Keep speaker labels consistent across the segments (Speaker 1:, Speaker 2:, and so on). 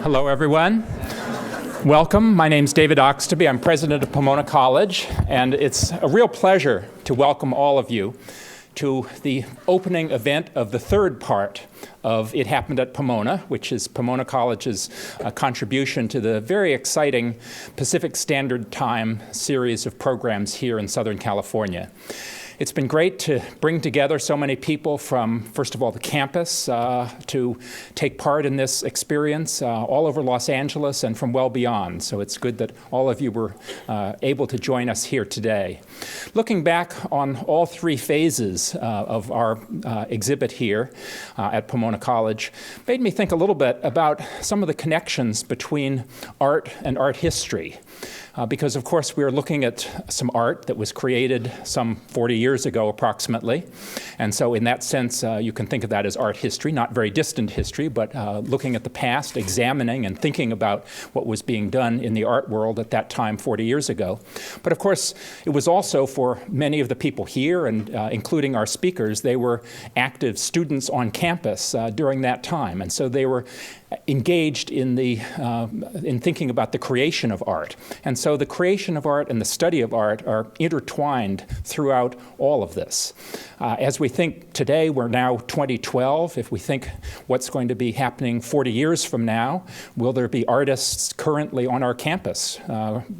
Speaker 1: Hello, everyone. Welcome. My name's David Oxtoby. I'm president of Pomona College, and it's a real pleasure to welcome all of you to the opening event of the third part of It Happened at Pomona, which is Pomona College's contribution to the very exciting Pacific Standard Time series of programs here in Southern California. It's been great to bring together so many people from, first of all, the campus to take part in this experience all over Los Angeles and from well beyond. So it's good that all of you were able to join us here today. Looking back on all three phases of our exhibit here at Pomona College made me think a little bit about some of the connections between art and art history. Because, of course, we are looking at some art that was created some 40 years ago, approximately. And so in that sense, you can think of that as art history, not very distant history, but looking at the past, examining and thinking about what was being done in the art world at that time 40 years ago. But, of course, it was also for many of the people here, and including our speakers, they were active students on campus during that time. And so they were engaged in thinking about the creation of art. And so the creation of art and the study of art are intertwined throughout all of this. As we think today, we're now 2012. If we think what's going to be happening 40 years from now, will there be artists currently on our campus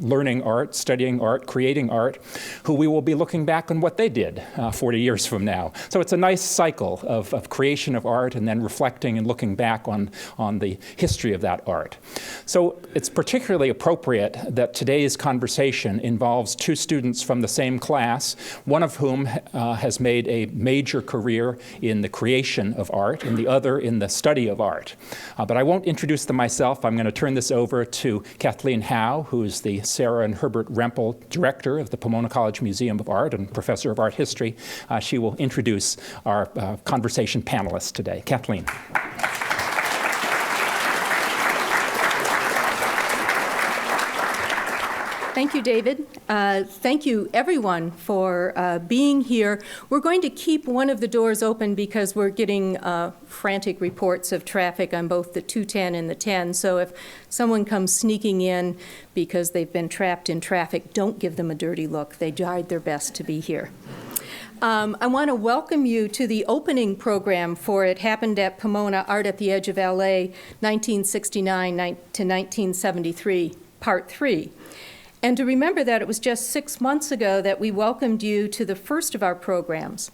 Speaker 1: learning art, studying art, creating art, who we will be looking back on what they did 40 years from now? So it's a nice cycle of creation of art and then reflecting and looking back on the history of that art. So it's particularly appropriate that today's conversation involves two students from the same class, one of whom has made a major career in the creation of art and the other in the study of art. But I won't introduce them myself. I'm going to turn this over to Kathleen Howe, who is the Sarah and Herbert Rempel Director of the Pomona College Museum of Art and Professor of Art History. She will introduce our conversation panelists today. Kathleen.
Speaker 2: Thank you, David. Thank you, everyone, for being here. We're going to keep one of the doors open because we're getting frantic reports of traffic on both the 210 and the 10. So if someone comes sneaking in because they've been trapped in traffic, don't give them a dirty look. They tried their best to be here. I want to welcome you to the opening program for It Happened at Pomona, Art at the Edge of LA, 1969 to 1973, Part 3. And to remember that it was just 6 months ago that we welcomed you to the first of our programs.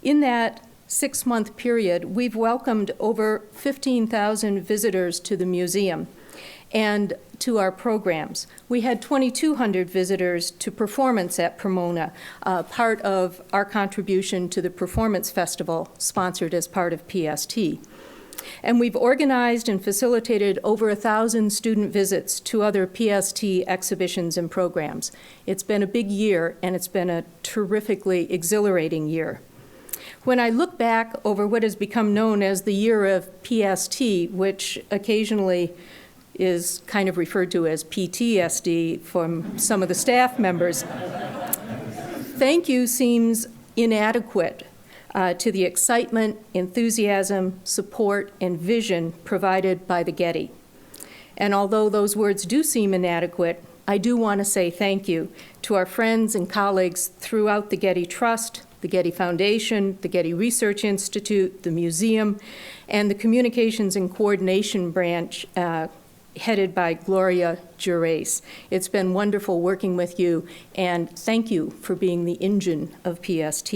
Speaker 2: In that 6-month period, we've welcomed over 15,000 visitors to the museum and to our programs. We had 2,200 visitors to Performance at Pomona, part of our contribution to the Performance Festival sponsored as part of PST. And we've organized and facilitated over 1,000 student visits to other PST exhibitions and programs. It's been a big year, and it's been a terrifically exhilarating year. When I look back over what has become known as the year of PST, which occasionally is kind of referred to as PTSD from some of the staff members, thank you seems inadequate to the excitement, enthusiasm, support, and vision provided by the Getty. And although those words do seem inadequate, I do want to say thank you to our friends and colleagues throughout the Getty Trust, the Getty Foundation, the Getty Research Institute, the museum, and the Communications and Coordination Branch headed by Gloria Gervais. It's been wonderful working with you, and thank you for being the engine of PST.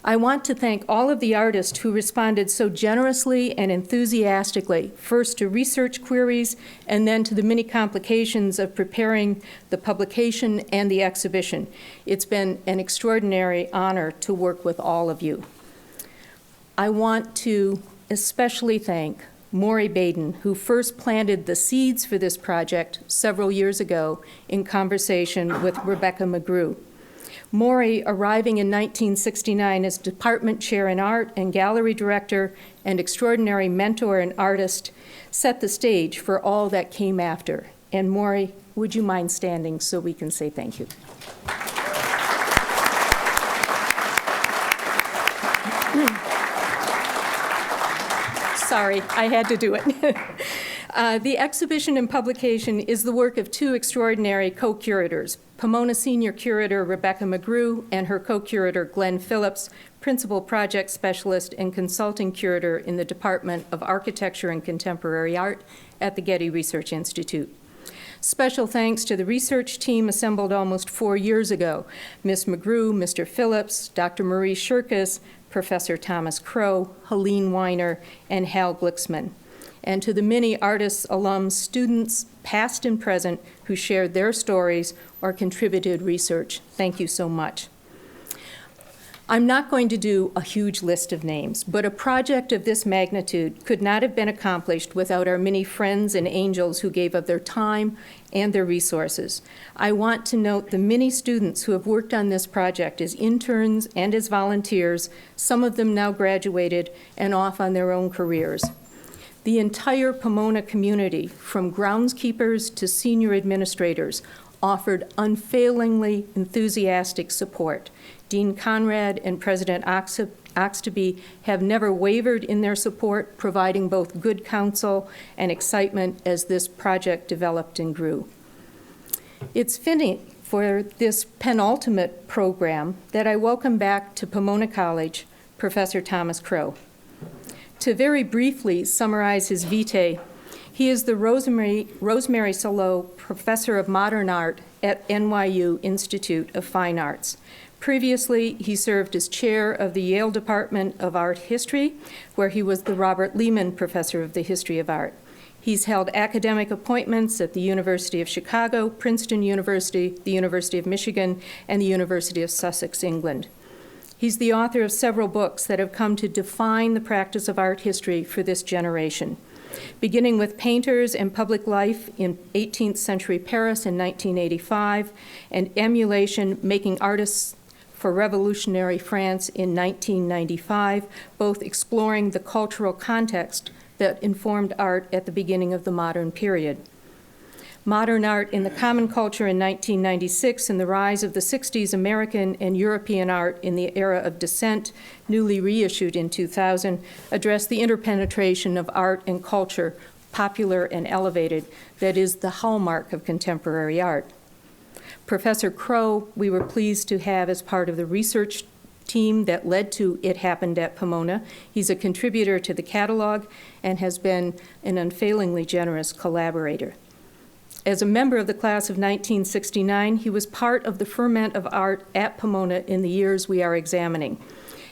Speaker 2: I want to thank all of the artists who responded so generously and enthusiastically, first to research queries and then to the many complications of preparing the publication and the exhibition. It's been an extraordinary honor to work with all of you. I want to especially thank Maury Baden, who first planted the seeds for this project several years ago in conversation with Rebecca McGrew. Maury, arriving in 1969 as department chair in art and gallery director and extraordinary mentor and artist, set the stage for all that came after. And Maury, would you mind standing so we can say thank you? Sorry, I had to do it. The exhibition and publication is the work of two extraordinary co-curators, Pomona Senior Curator Rebecca McGrew and her co-curator Glenn Phillips, Principal Project Specialist and Consulting Curator in the Department of Architecture and Contemporary Art at the Getty Research Institute. Special thanks to the research team assembled almost 4 years ago, Ms. McGrew, Mr. Phillips, Dr. Marie Shirkus, Professor Thomas Crow, Helene Weiner, and Hal Glicksman, and to the many artists, alums, students, past and present, who shared their stories or contributed research. Thank you so much. I'm not going to do a huge list of names, but a project of this magnitude could not have been accomplished without our many friends and angels who gave of their time and their resources. I want to note the many students who have worked on this project as interns and as volunteers, some of them now graduated and off on their own careers. The entire Pomona community, from groundskeepers to senior administrators, offered unfailingly enthusiastic support. Dean Conrad and President Oxtoby have never wavered in their support, providing both good counsel and excitement as this project developed and grew. It's fitting for this penultimate program that I welcome back to Pomona College Professor Thomas Crow. To very briefly summarize his vitae, he is the Rosemary Salo Professor of Modern Art at NYU Institute of Fine Arts. Previously, he served as chair of the Yale Department of Art History, where he was the Robert Lehman Professor of the History of Art. He's held academic appointments at the University of Chicago, Princeton University, the University of Michigan, and the University of Sussex, England. He's the author of several books that have come to define the practice of art history for this generation, beginning with Painters and Public Life in 18th Century Paris in 1985, and Emulation, Making Artists for Revolutionary France in 1995, both exploring the cultural context that informed art at the beginning of the modern period. Modern Art in the Common Culture in 1996 and the Rise of the 60s American and European Art in the Era of Dissent, newly reissued in 2000, addressed the interpenetration of art and culture, popular and elevated, that is the hallmark of contemporary art. Professor Crow, we were pleased to have as part of the research team that led to It Happened at Pomona. He's a contributor to the catalog and has been an unfailingly generous collaborator. As a member of the class of 1969, he was part of the ferment of art at Pomona in the years we are examining.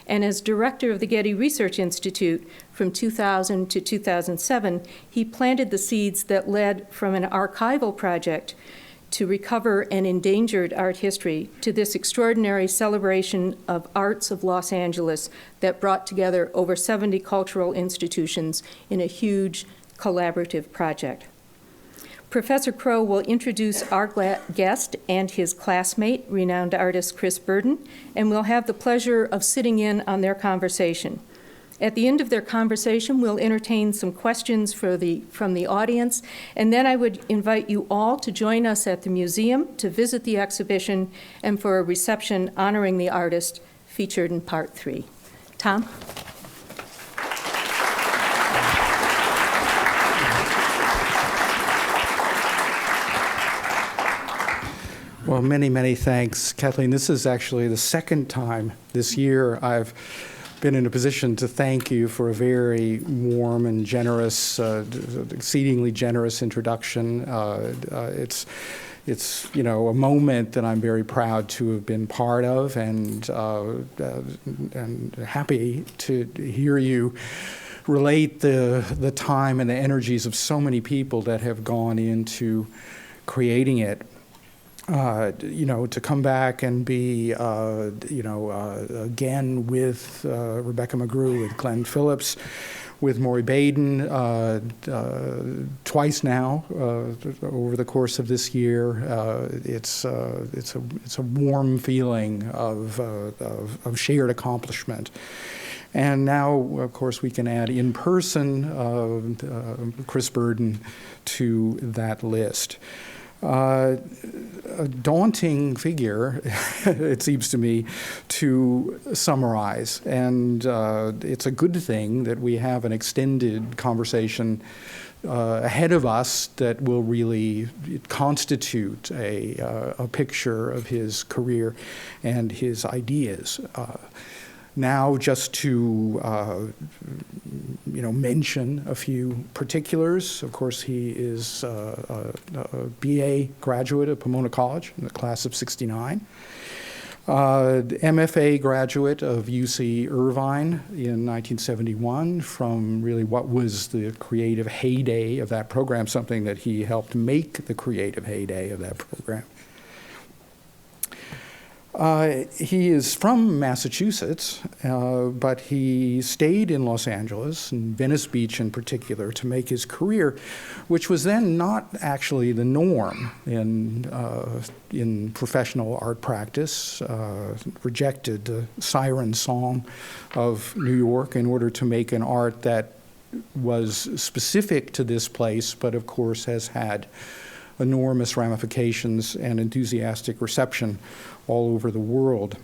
Speaker 2: And as director of the Getty Research Institute from 2000 to 2007, he planted the seeds that led from an archival project to recover an endangered art history to this extraordinary celebration of arts of Los Angeles that brought together over 70 cultural institutions in a huge collaborative project. Professor Crow will introduce our guest and his classmate, renowned artist Chris Burden, and we'll have the pleasure of sitting in on their conversation. At the end of their conversation, we'll entertain some questions from the audience, and then I would invite you all to join us at the museum to visit the exhibition and for a reception honoring the artist featured in Part 3. Tom?
Speaker 3: Well, many, many thanks, Kathleen. This is actually the second time this year I've been in a position to thank you for a very warm and generous, exceedingly generous introduction. It's a moment that I'm very proud to have been part of, and happy to hear you relate the time and the energies of so many people that have gone into creating it. To come back and be, again with Rebecca McGrew, with Glenn Phillips, with Maury Baden, twice now over the course of this year. It's a warm feeling of shared accomplishment. And now, of course, we can add in person Chris Burden to that list. A daunting figure, it seems to me, to summarize. And it's a good thing that we have an extended conversation ahead of us that will really constitute a picture of his career and his ideas. Now, just to mention a few particulars. Of course, he is a BA graduate of Pomona College in the class of '69. MFA graduate of UC Irvine in 1971 from really what was the creative heyday of that program, something that he helped make the creative heyday of that program. He is from Massachusetts, but he stayed in Los Angeles, and Venice Beach in particular, to make his career, which was then not actually the norm in professional art practice. Rejected the siren song of New York in order to make an art that was specific to this place, but of course has had enormous ramifications and enthusiastic reception all over the world.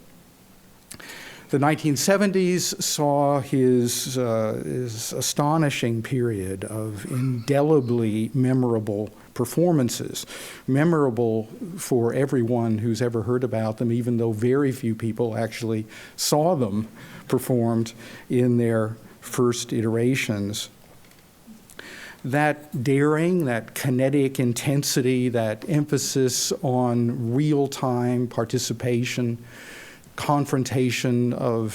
Speaker 3: The 1970s saw his astonishing period of indelibly memorable performances, memorable for everyone who's ever heard about them, even though very few people actually saw them performed in their first iterations. That daring, that kinetic intensity, that emphasis on real-time participation, confrontation of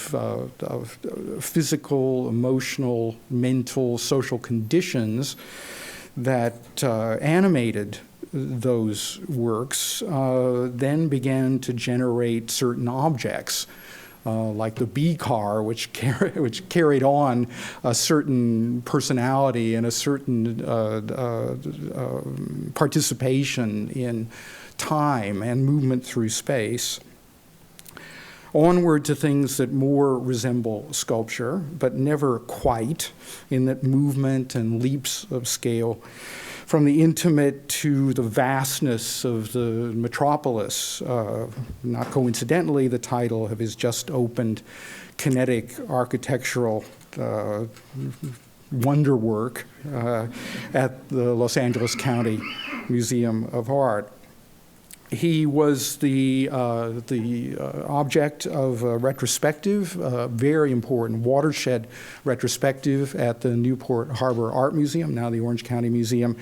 Speaker 3: physical, emotional, mental, social conditions that animated those works then began to generate certain objects. Like the bee car, which carried on a certain personality and a certain participation in time and movement through space. Onward to things that more resemble sculpture, but never quite, in that movement and leaps of scale. From the intimate to the vastness of the metropolis. Not coincidentally, the title of his just opened kinetic architectural wonderwork at the Los Angeles County Museum of Art. He was the object of a retrospective, very important watershed retrospective at the Newport Harbor Art Museum, now the Orange County Museum,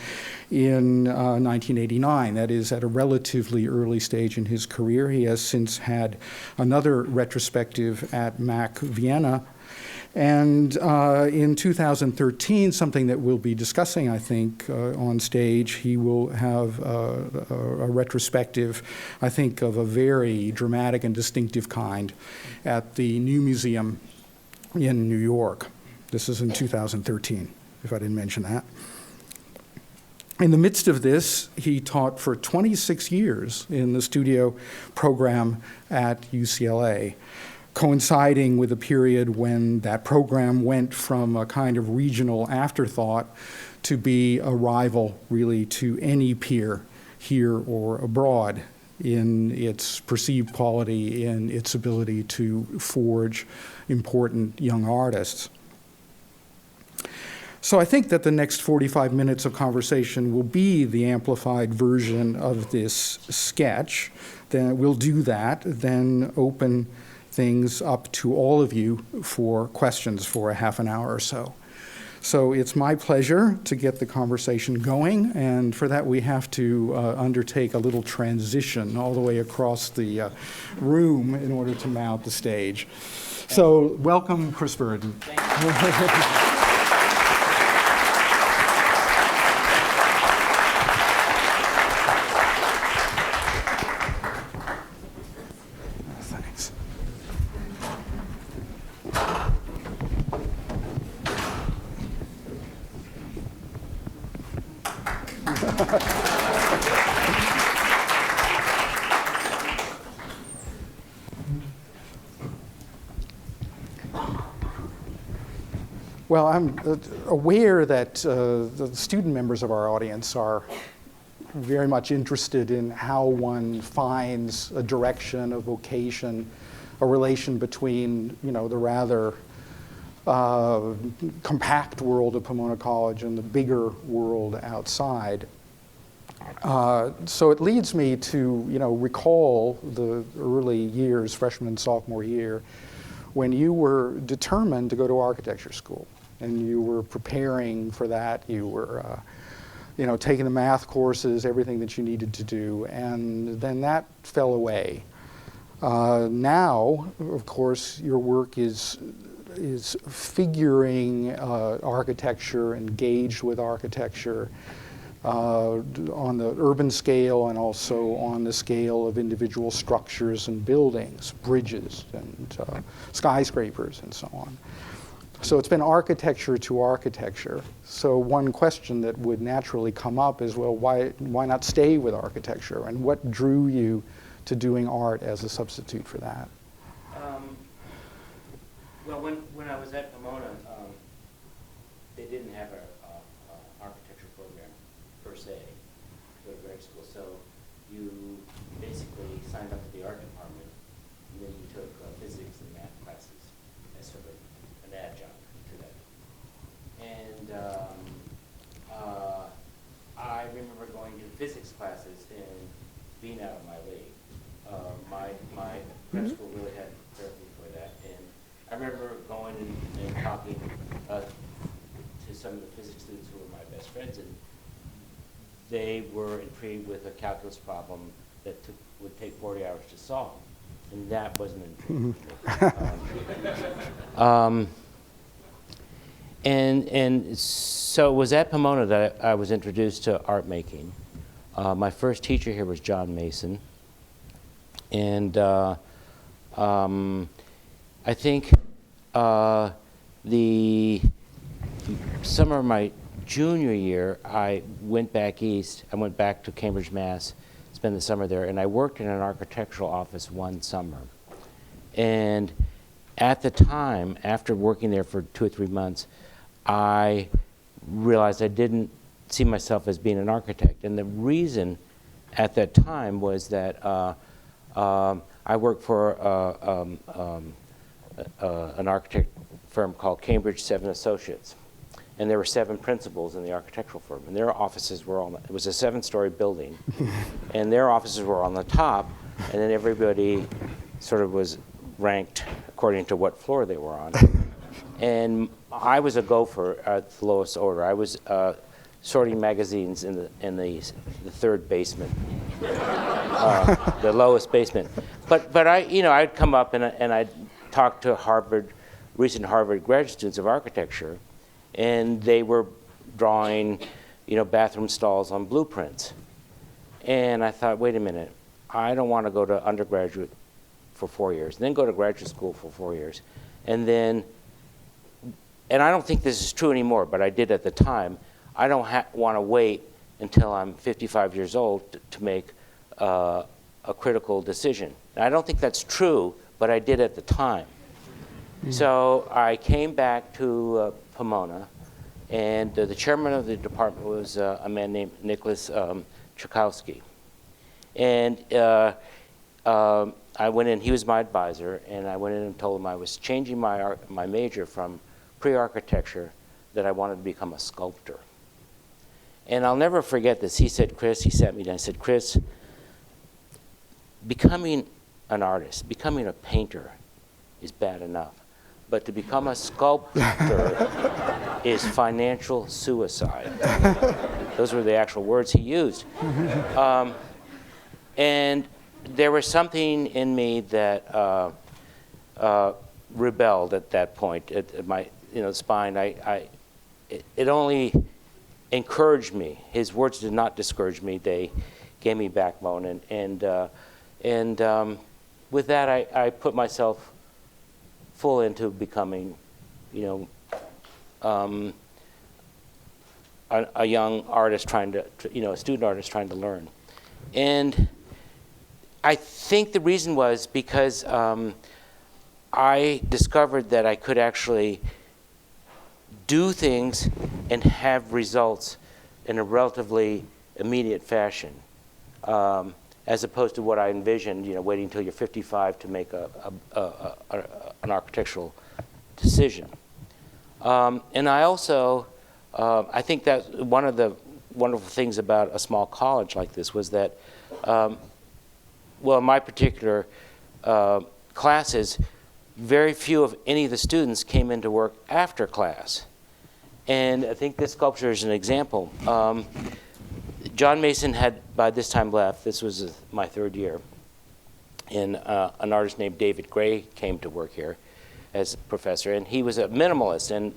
Speaker 3: in 1989. That is at a relatively early stage in his career. He has since had another retrospective at MAC Vienna. And in 2013, something that we'll be discussing, I think, on stage, he will have a retrospective, I think, of a very dramatic and distinctive kind at the New Museum in New York. This is in 2013, if I didn't mention that. In the midst of this, he taught for 26 years in the studio program at UCLA, coinciding with a period when that program went from a kind of regional afterthought to be a rival, really, to any peer here or abroad in its perceived quality, in its ability to forge important young artists. So I think that the next 45 minutes of conversation will be the amplified version of this sketch. Then we'll do that, then open things up to all of you for questions for a half an hour or so. So it's my pleasure to get the conversation going, and for that we have to undertake a little transition all the way across the room in order to mount the stage. So welcome, Chris Burden. Well, I'm aware that the student members of our audience are very much interested in how one finds a direction, a vocation, a relation between, the rather compact world of Pomona College and the bigger world outside. So it leads me to, recall the early years, freshman and sophomore year, when you were determined to go to architecture school, and you were preparing for that. You were, taking the math courses, everything that you needed to do, and then that fell away. Now, of course, your work is figuring architecture, engaged with architecture, on the urban scale and also on the scale of individual structures and buildings, bridges and skyscrapers and so on. So it's been architecture to architecture. So one question that would naturally come up is, well, why not stay with architecture? And what drew you to doing art as a substitute for that?
Speaker 4: Well, when I was at Pomona, they didn't have an architecture program per se to go to grad school. So you basically signed up to the art department, and then you took physics and math classes as sort of an adjunct to that. And I remember going to physics classes and being out of my league. My grad school really had prepared me for that. And I remember going and talking to some of the physics students who were my best friends, and they were intrigued with a calculus problem that would take 40 hours to solve, and that wasn't intriguing to me. And so it was at Pomona that I was introduced to art making. My first teacher here was John Mason, and I think the summer of my junior year, I went back east. I went back to Cambridge, Mass., spent the summer there, and I worked in an architectural office one summer. And at the time, after working there for 2 or 3 months, I realized I didn't see myself as being an architect. And the reason at that time was that I worked for an architect firm called Cambridge 7 Associates. And there were 7 principals in the architectural firm. And their offices were it was a 7-story building. And their offices were on the top. And then everybody sort of was ranked according to what floor they were on. And I was a gopher at the lowest order. I was sorting magazines in the 3rd basement, the lowest basement. But I'd come up and I'd talk to recent Harvard graduate students of architecture, and they were drawing, bathroom stalls on blueprints. And I thought, wait a minute, I don't want to go to undergraduate for 4 years, then go to graduate school for 4 years, and I don't think this is true anymore, but I did at the time. I don't want to wait until I'm 55 years old to make a critical decision. And I don't think that's true, but I did at the time. So I came back to Pomona, and the chairman of the department was a man named Nicholas Chakowski. And I went in, he was my advisor, and I went in and told him I was changing my major from pre-architecture, that I wanted to become a sculptor. And I'll never forget this. He said, Chris, he sat me down and said, Chris, becoming an artist, becoming a painter is bad enough. But to become a sculptor is financial suicide. Those were the actual words he used. And there was something in me that rebelled at that point, at my spine. It only encouraged me. His words did not discourage me. They gave me backbone. And with that, I put myself full into becoming, a young artist trying to, a student artist trying to learn. And I think the reason was because I discovered that I could actually do things and have results in a relatively immediate fashion, as opposed to what I envisioned, waiting until you're 55 to make an architectural decision. And I also, I think that one of the wonderful things about a small college like this was that, well, in my particular classes, very few of any of the students came into work after class. And I think this sculpture is an example. John Mason had, by this time, left. This was my third year. And an artist named David Gray came to work here as a professor. And he was a minimalist. And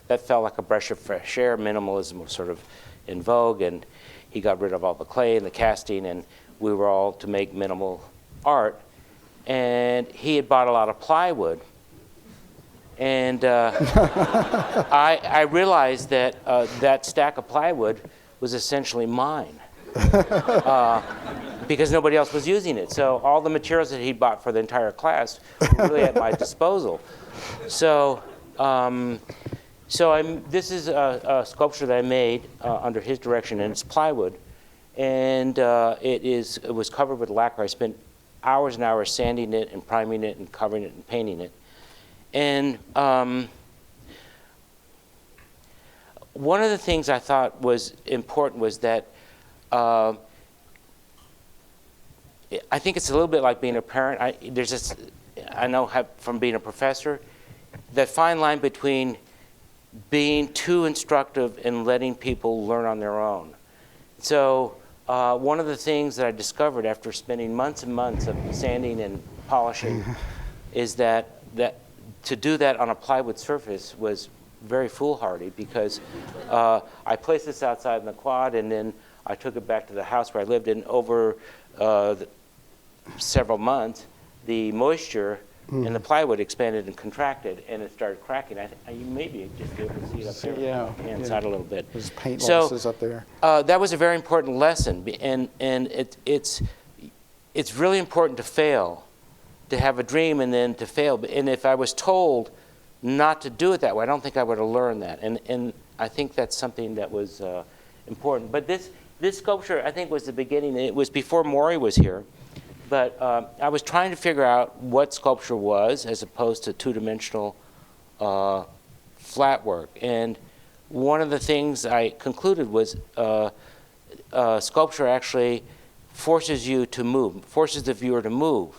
Speaker 4: that felt like a breath of fresh air. Minimalism was sort of in vogue. And he got rid of all the clay and the casting. And we were all to make minimal art. And he had bought a lot of plywood. And I realized that that stack of plywood was essentially mine because nobody else was using it. So all the materials that he bought for the entire class were really at my disposal. So, this is a sculpture that I made under his direction, and it's plywood. And it was covered with lacquer. I spent hours and hours sanding it and priming it and covering it and painting it. And one of the things I thought was important was that I think it's a little bit like being a parent. I know from being a professor, that fine line between being too instructive and letting people learn on their own. So one of the things that I discovered after spending months and months of sanding and polishing is that to do that on a plywood surface was very foolhardy, because I placed this outside in the quad, and then I took it back to the house where I lived in. Over several months, the moisture in the plywood expanded and contracted, and it started cracking. You maybe just be able to see it up there, inside a little bit.
Speaker 3: There's paint losses up there.
Speaker 4: That was a very important lesson, and it's really important to fail, to have a dream and then to fail. And if I was told not to do it that way, I don't think I would have learned that. And I think that's something that was important. But this sculpture, I think, was the beginning. It was before Maury was here. But I was trying to figure out what sculpture was as opposed to two-dimensional flat work. And one of the things I concluded was sculpture actually forces you to move, forces the viewer to move.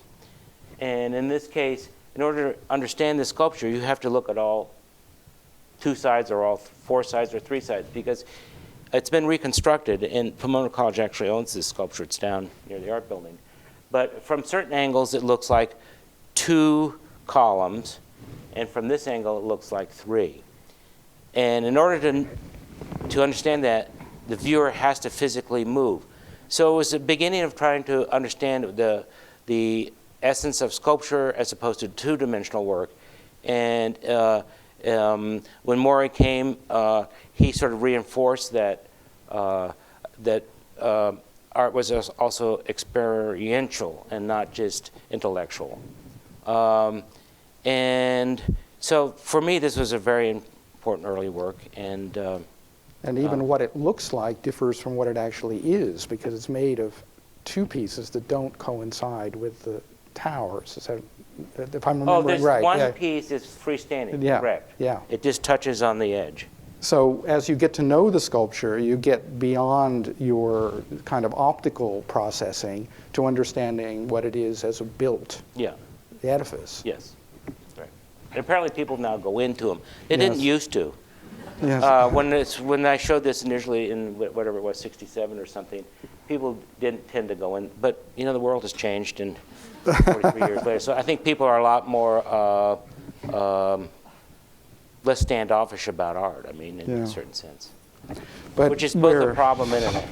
Speaker 4: And in this case, in order to understand the sculpture, you have to look at all two sides or all four sides or three sides, because it's been reconstructed, and Pomona College actually owns this sculpture. It's down near the art building. But from certain angles, it looks like two columns, and from this angle, it looks like three. And in order to understand that, the viewer has to physically move. So it was the beginning of trying to understand the essence of sculpture as opposed to two-dimensional work. And when Maury came, he sort of reinforced that art was also experiential and not just intellectual. And so for me, this was a very important early work. And
Speaker 3: even what it looks like differs from what it actually is, because it's made of two pieces that don't coincide with the towers. Is that, if I'm remembering right?
Speaker 4: One piece is freestanding, correct.
Speaker 3: Yeah.
Speaker 4: It just touches on the edge.
Speaker 3: So as you get to know the sculpture, you get beyond your kind of optical processing to understanding what it is as a built edifice.
Speaker 4: Yes. Right. And apparently people now go into them. They didn't used to.
Speaker 3: Yes.
Speaker 4: When I showed this initially in whatever it was, 67 or something, people didn't tend to go in. But, you know, the world has changed, and 43 years later. So I think people are a lot more less standoffish about art, I mean, in a certain sense.
Speaker 3: But
Speaker 4: which is both a problem and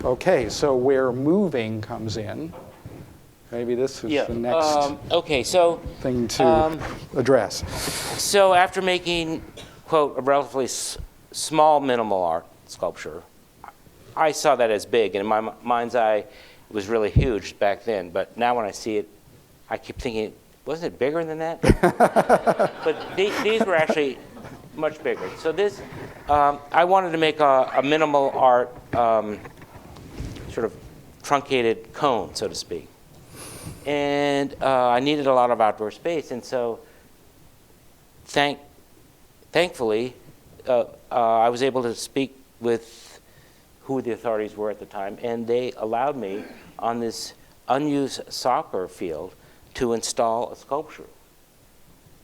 Speaker 3: Okay, so where moving comes in, maybe this is the next thing to address.
Speaker 4: So after making, quote, a relatively small minimal art sculpture, I saw that as big, and in my mind's eye, it was really huge back then. But now when I see it, I keep thinking, wasn't it bigger than that? But these were actually much bigger. So this, I wanted to make a minimal art sort of truncated cone, so to speak. And I needed a lot of outdoor space, and so thank thankfully, I was able to speak with who the authorities were at the time, and they allowed me on this unused soccer field to install a sculpture,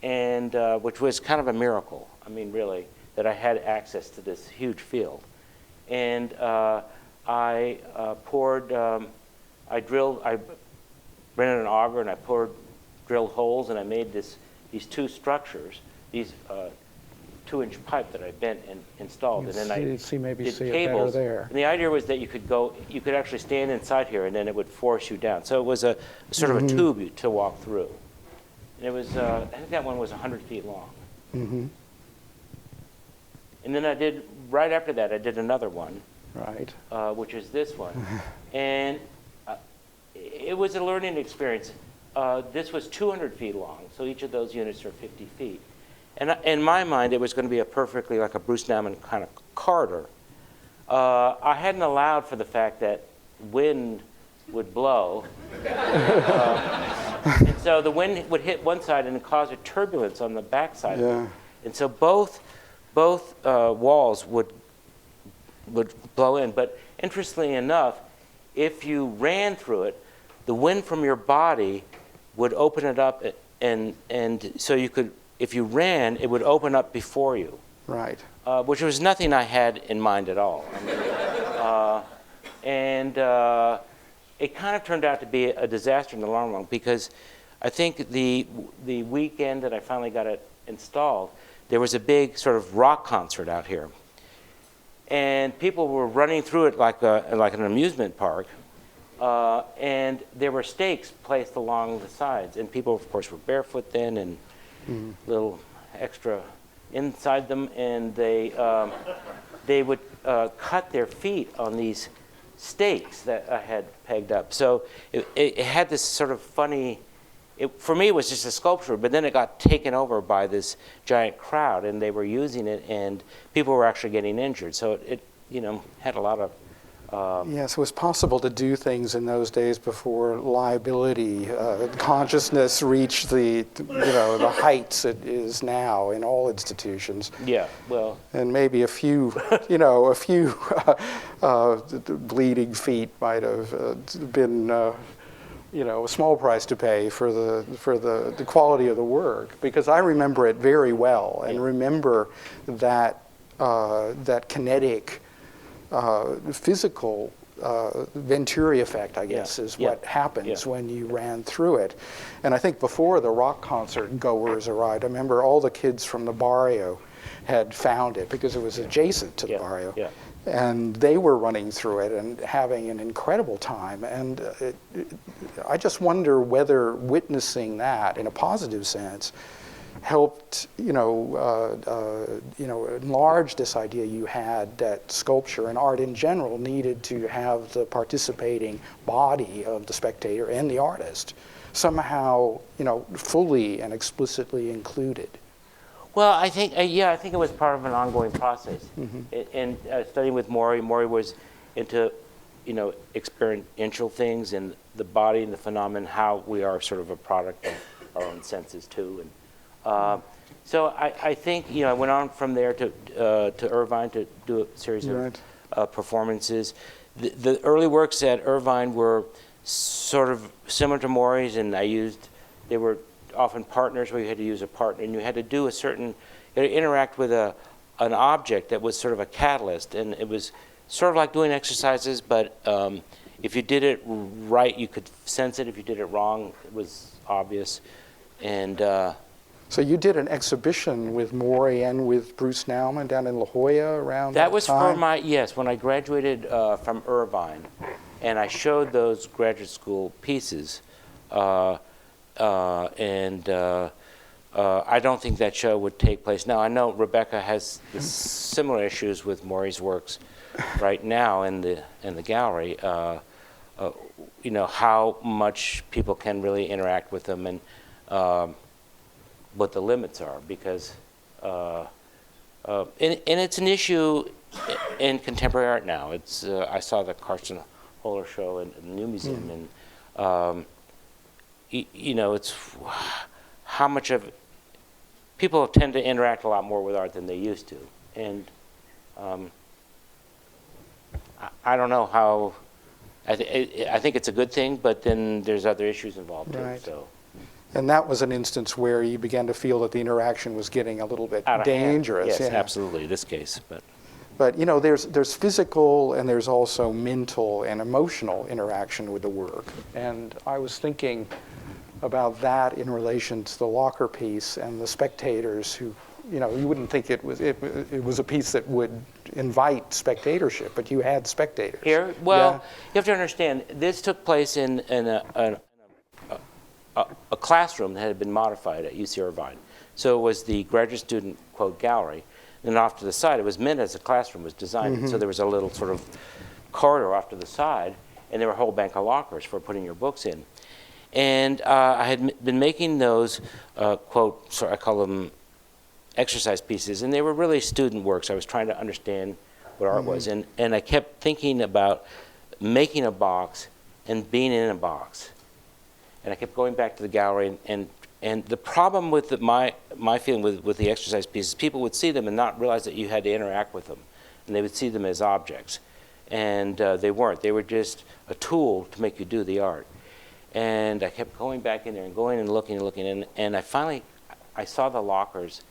Speaker 4: and which was kind of a miracle. I mean, really, that I had access to this huge field. And I rented an auger and I drilled holes, and I made these two structures, these 2-inch pipe that I bent and installed. And then I did cables.
Speaker 3: There.
Speaker 4: And the idea was that you could actually stand inside here, and then it would force you down. So it was a sort of a tube to walk through. And it was, I think that one was 100 feet long.
Speaker 3: Mm-hmm.
Speaker 4: And then right after that, I did another one.
Speaker 3: Right.
Speaker 4: Which is this one. And it was a learning experience. This was 200 feet long, so each of those units are 50 feet. And in my mind, it was going to be perfectly like a Bruce Nauman kind of corridor. I hadn't allowed for the fact that wind would blow. And so the wind would hit one side and cause a turbulence on the back side.
Speaker 3: Yeah.
Speaker 4: And so both walls would blow in. But interestingly enough, if you ran through it, the wind from your body would open it up, and so you could, if you ran, it would open up before you.
Speaker 3: Right.
Speaker 4: Which was nothing I had in mind at all. I mean, it kind of turned out to be a disaster in the long run, because I think the weekend that I finally got it installed, there was a big sort of rock concert out here. And people were running through it like an amusement park. And there were stakes placed along the sides. And people, of course, were barefoot then and little extra inside them. And they would cut their feet on these stakes that I had pegged up. So it had this sort of funny, for me it was just a sculpture, but then it got taken over by this giant crowd, and they were using it, and people were actually getting injured. So it had a lot of
Speaker 3: Yes, it was possible to do things in those days before liability consciousness reached the heights it is now in all institutions.
Speaker 4: Yeah, well,
Speaker 3: and maybe a few bleeding feet might have been a small price to pay for the quality of the work, because I remember it very well and remember that kinetic. Physical Venturi effect, I guess, is what happens when you ran through it. And I think before the rock concert goers arrived, I remember all the kids from the barrio had found it because it was adjacent to the barrio. Yeah. And they were running through it and having an incredible time. And I just wonder whether witnessing that in a positive sense helped, enlarge this idea you had that sculpture and art in general needed to have the participating body of the spectator and the artist somehow, fully and explicitly included.
Speaker 4: Well, I think, I think it was part of an ongoing process. And studying with Maury was into, experiential things and the body and the phenomenon, how we are sort of a product of our own senses too. And so I think I went on from there to Irvine to do a series of performances. The early works at Irvine were sort of similar to Maury's, and they were often partners where you had to use a partner, and you had to do you had to interact with an object that was sort of a catalyst, and it was sort of like doing exercises, but if you did it right, you could sense it. If you did it wrong, it was obvious. And
Speaker 3: so you did an exhibition with Maury and with Bruce Nauman down in La Jolla around that time?
Speaker 4: That was for when I graduated from Irvine, and I showed those graduate school pieces, and I don't think that show would take place now. I know Rebecca has similar issues with Maury's works right now in the gallery. How much people can really interact with them, and what the limits are, because and it's an issue in contemporary art now. It's I saw the Carson Holler show in the New Museum, and it's how much of people tend to interact a lot more with art than they used to. And I don't know how, I think it's a good thing, but then there's other issues involved too.
Speaker 3: Right.
Speaker 4: So.
Speaker 3: And that was an instance where you began to feel that the interaction was getting a little bit
Speaker 4: Out of hand.
Speaker 3: dangerous.
Speaker 4: Yes,
Speaker 3: yeah.
Speaker 4: absolutely, this case.
Speaker 3: But you know, there's physical and there's also mental and emotional interaction with the work. And I was thinking about that in relation to the locker piece and the spectators who, you know, you wouldn't think it was a piece that would invite spectatorship, but you had spectators.
Speaker 4: Here? Well,
Speaker 3: Yeah.
Speaker 4: you have to understand, this took place in a classroom that had been modified at UC Irvine. So it was the graduate student, quote, gallery. And off to the side, it was meant as a classroom was designed. So there was a little sort of corridor off to the side, and there were a whole bank of lockers for putting your books in. And I had been making those, quote, so I call them exercise pieces, and they were really student works. I was trying to understand what art was. And I kept thinking about making a box and being in a box. And I kept going back to the gallery, and the problem with my feeling with the exercise pieces, people would see them and not realize that you had to interact with them. And they would see them as objects. And they weren't. They were just a tool to make you do the art. And I kept going back in there and going and looking, and I finally, I saw the lockers,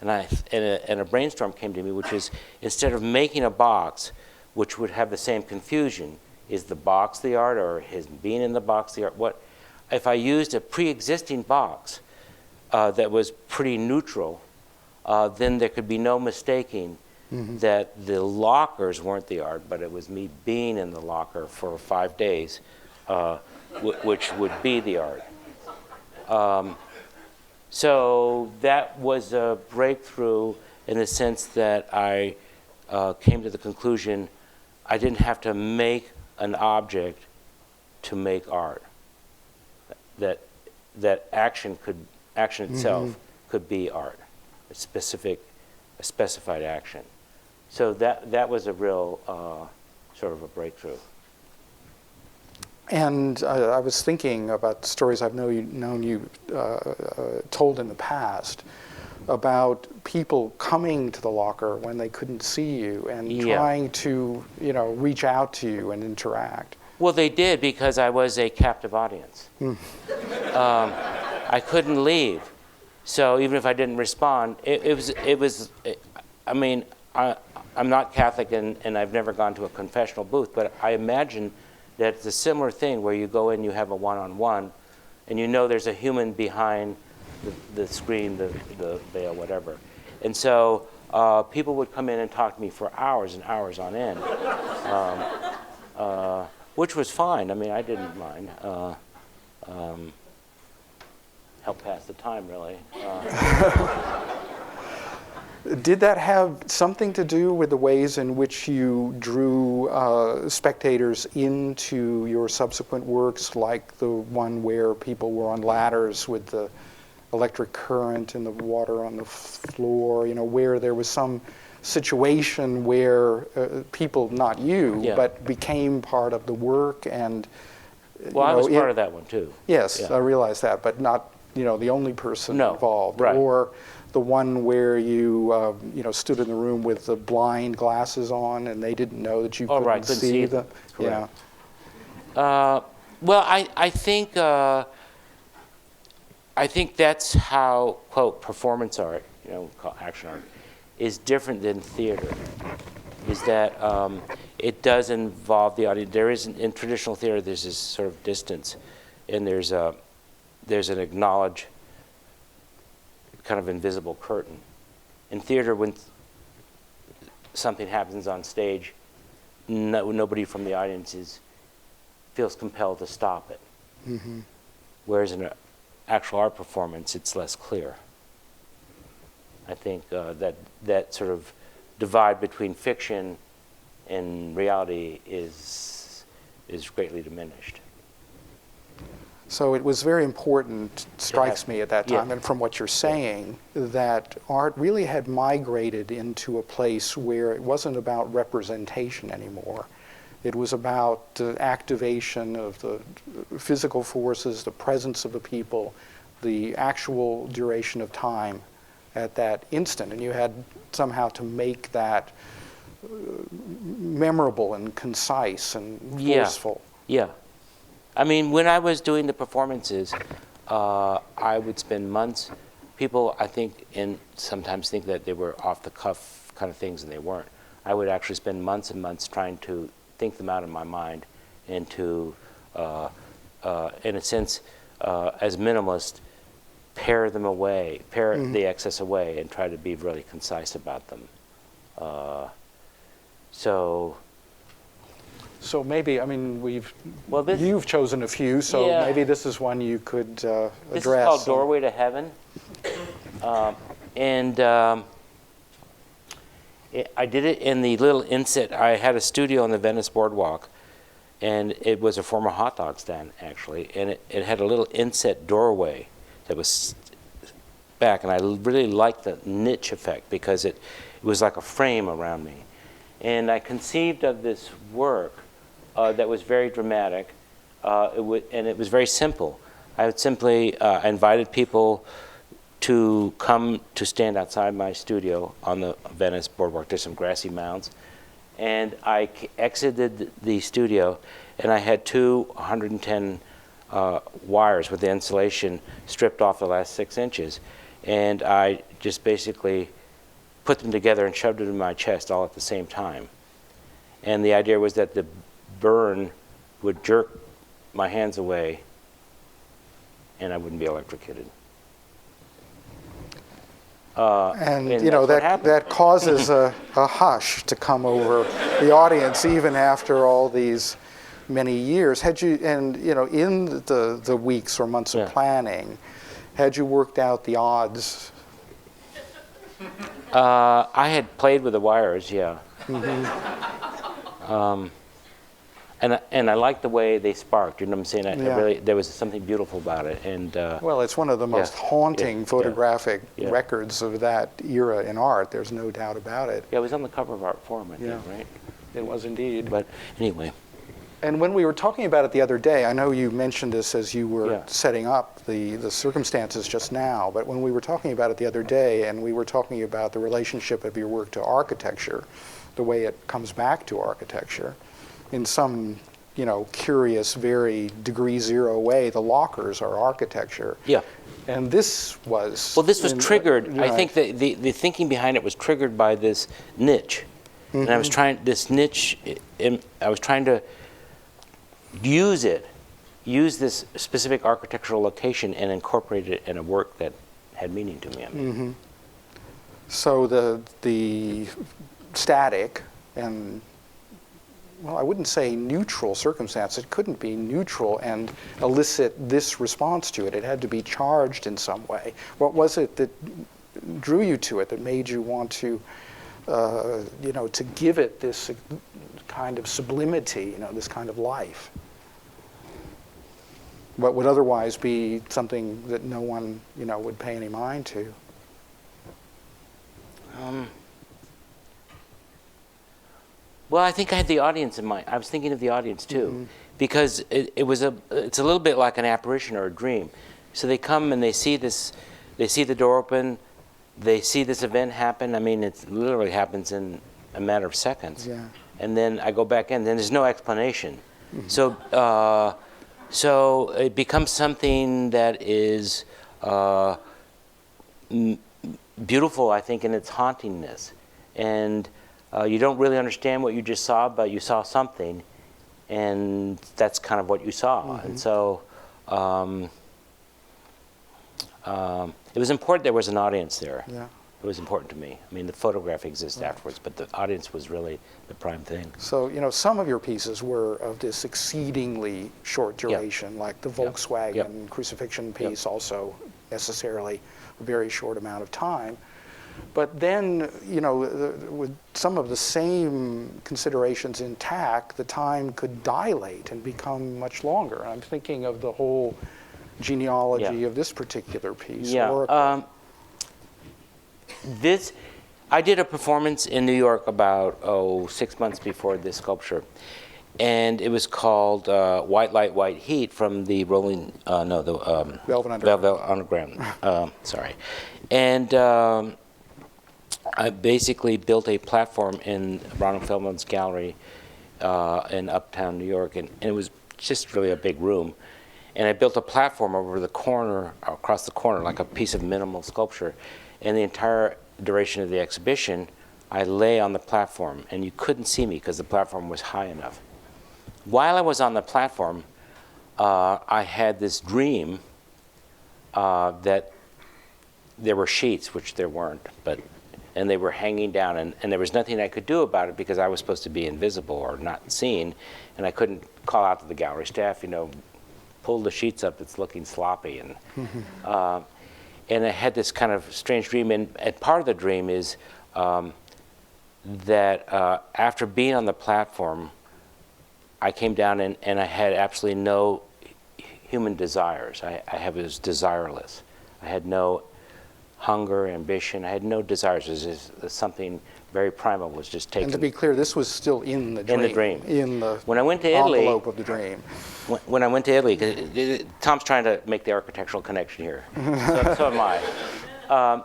Speaker 4: and a brainstorm came to me, which is, instead of making a box, which would have the same confusion, is the box the art, or is being in the box the art? What if I used a pre-existing box that was pretty neutral? Then there could be no mistaking that the lockers weren't the art, but it was me being in the locker for 5 days, which would be the art. So that was a breakthrough in the sense that I came to the conclusion I didn't have to make an object to make art. That action itself could be art, a specified action. So that was a real sort of a breakthrough.
Speaker 3: And I was thinking about stories I've known you told in the past about people coming to the locker when they couldn't see you and trying to, you know, reach out to you and interact.
Speaker 4: Well, they did, because I was a captive audience. I couldn't leave. So even if I didn't respond, it was I mean, I'm not Catholic and I've never gone to a confessional booth, but I imagine that it's a similar thing where you go in, you have a one-on-one, and you know there's a human behind the screen, the veil, whatever. And so people would come in and talk to me for hours and hours on end, which was fine. I mean, I didn't mind. Helped pass the time, really.
Speaker 3: Did that have something to do with the ways in which you drew spectators into your subsequent works, like the one where people were on ladders with the electric current and the water on the floor, you know, where there was some situation where people, not you, but became part of the work? And
Speaker 4: well, I was part of that one too.
Speaker 3: Yes, I realize that, but not, you know, the only person involved.
Speaker 4: Right.
Speaker 3: Or the one where you, you know, stood in the room with the blind glasses on, and they didn't know that you couldn't see them.
Speaker 4: Correct. Yeah. Well, I think that's how, quote, performance art, you know, called action art, is different than theater. Is that it does involve the audience. There isn't, in traditional theater, there's this sort of distance, and there's an acknowledged kind of invisible curtain. In theater, when something happens on stage, nobody from the audience feels compelled to stop it. Whereas in an actual art performance, it's less clear. I think that sort of divide between fiction and reality is greatly diminished.
Speaker 3: So it was very important, strikes me at that time, and from what you're saying, that art really had migrated into a place where it wasn't about representation anymore. It was about the activation of the physical forces, the presence of the people, the actual duration of time at that instant, and you had somehow to make that memorable and concise and forceful.
Speaker 4: Yeah. I mean, when I was doing the performances, I would spend months. People, I think, sometimes think that they were off-the-cuff kind of things, and they weren't. I would actually spend months and months trying to think them out in my mind and to, in a sense, as minimalist, pare them away, pare the excess away, and try to be really concise about them.
Speaker 3: So maybe, I mean, you've chosen a few, so
Speaker 4: Yeah.
Speaker 3: maybe this is one you could address.
Speaker 4: This is called Doorway to Heaven. I did it in the little inset. I had a studio on the Venice Boardwalk, and it was a former hot dog stand, actually, and it had a little inset doorway that was back, and I really liked the niche effect because it was like a frame around me. And I conceived of this work that was very dramatic, and it was very simple. I would simply I invited people to come to stand outside my studio on the Venice Boardwalk. There's some grassy mounds. And I exited the studio, and I had two 110 wires with the insulation stripped off the last 6 inches. And I just basically put them together and shoved it in my chest all at the same time. And the idea was that the burn would jerk my hands away, and I wouldn't be electrocuted.
Speaker 3: And you know, that causes a hush to come over the audience even after all these many years. Had you, and you know, in the weeks or months of planning, had you worked out the odds?
Speaker 4: I had played with the wires, yeah. And I liked the way they sparked. You know what I'm saying? I really, there was something beautiful about it. And
Speaker 3: well, it's one of the most haunting photographic records of that era in art. There's no doubt about it.
Speaker 4: Yeah, it was on the cover of Art Forum, I think, right?
Speaker 3: It was indeed.
Speaker 4: But anyway.
Speaker 3: And when we were talking about it the other day, I know you mentioned this as you were setting up the circumstances just now, but when we were talking about it the other day and we were talking about the relationship of your work to architecture, the way it comes back to architecture, in some, you know, curious, very degree zero way, the lockers are architecture.
Speaker 4: Yeah.
Speaker 3: And this was...
Speaker 4: Well, this was triggered. I think that the thinking behind it was triggered by this niche. And I was trying, this niche, I was trying to use this specific architectural location and incorporate it in a work that had meaning to me. I mean.
Speaker 3: So the static and, well, I wouldn't say neutral circumstance. It couldn't be neutral and elicit this response to it. It had to be charged in some way. What was it that drew you to it, that made you want to, you know, to give it this kind of sublimity, you know, this kind of life? What would otherwise be something that no one, you know, would pay any mind to?
Speaker 4: Well, I think I had the audience in mind. I was thinking of the audience too, because it's a little bit like an apparition or a dream. So they come and they see this, they see the door open, they see this event happen. I mean, it literally happens in a matter of seconds.
Speaker 3: Yeah.
Speaker 4: And then I go back in, then there's no explanation. So, so it becomes something that is beautiful, I think, in its hauntingness. And you don't really understand what you just saw, but you saw something, and that's kind of what you saw. And so it was important there was an audience there.
Speaker 3: Yeah.
Speaker 4: It was important to me. I mean, the photograph exists afterwards, but the audience was really the prime thing.
Speaker 3: So, you know, some of your pieces were of this exceedingly short duration, like the Volkswagen crucifixion piece, also necessarily a very short amount of time. But then, you know, with some of the same considerations intact, the time could dilate and become much longer. I'm thinking of the whole genealogy of this particular piece.
Speaker 4: Yeah. I did a performance in New York about 6 months before this sculpture, and it was called White Light, White Heat from the Velvet
Speaker 3: Underground.
Speaker 4: Velvet Underground. Sorry. And I basically built a platform in Ronald Feldman's gallery in Uptown New York, and it was just really a big room. And I built a platform over the corner, across the corner, like a piece of minimal sculpture. And the entire duration of the exhibition, I lay on the platform, and you couldn't see me because the platform was high enough. While I was on the platform, I had this dream that there were sheets, which there weren't, and they were hanging down, and there was nothing I could do about it because I was supposed to be invisible or not seen, and I couldn't call out to the gallery staff, pull the sheets up, it's looking sloppy. And I had this kind of strange dream, and part of the dream is that after being on the platform, I came down and I had absolutely no human desires. I was desireless. I had no hunger, ambition. I had no desires. It was just something very primal was just taken.
Speaker 3: And to be clear, this was still in the dream.
Speaker 4: In the dream.
Speaker 3: In the
Speaker 4: when I went to Italy,
Speaker 3: envelope of the dream.
Speaker 4: When I went to Italy, 'cause Tom's trying to make the architectural connection here. So am I.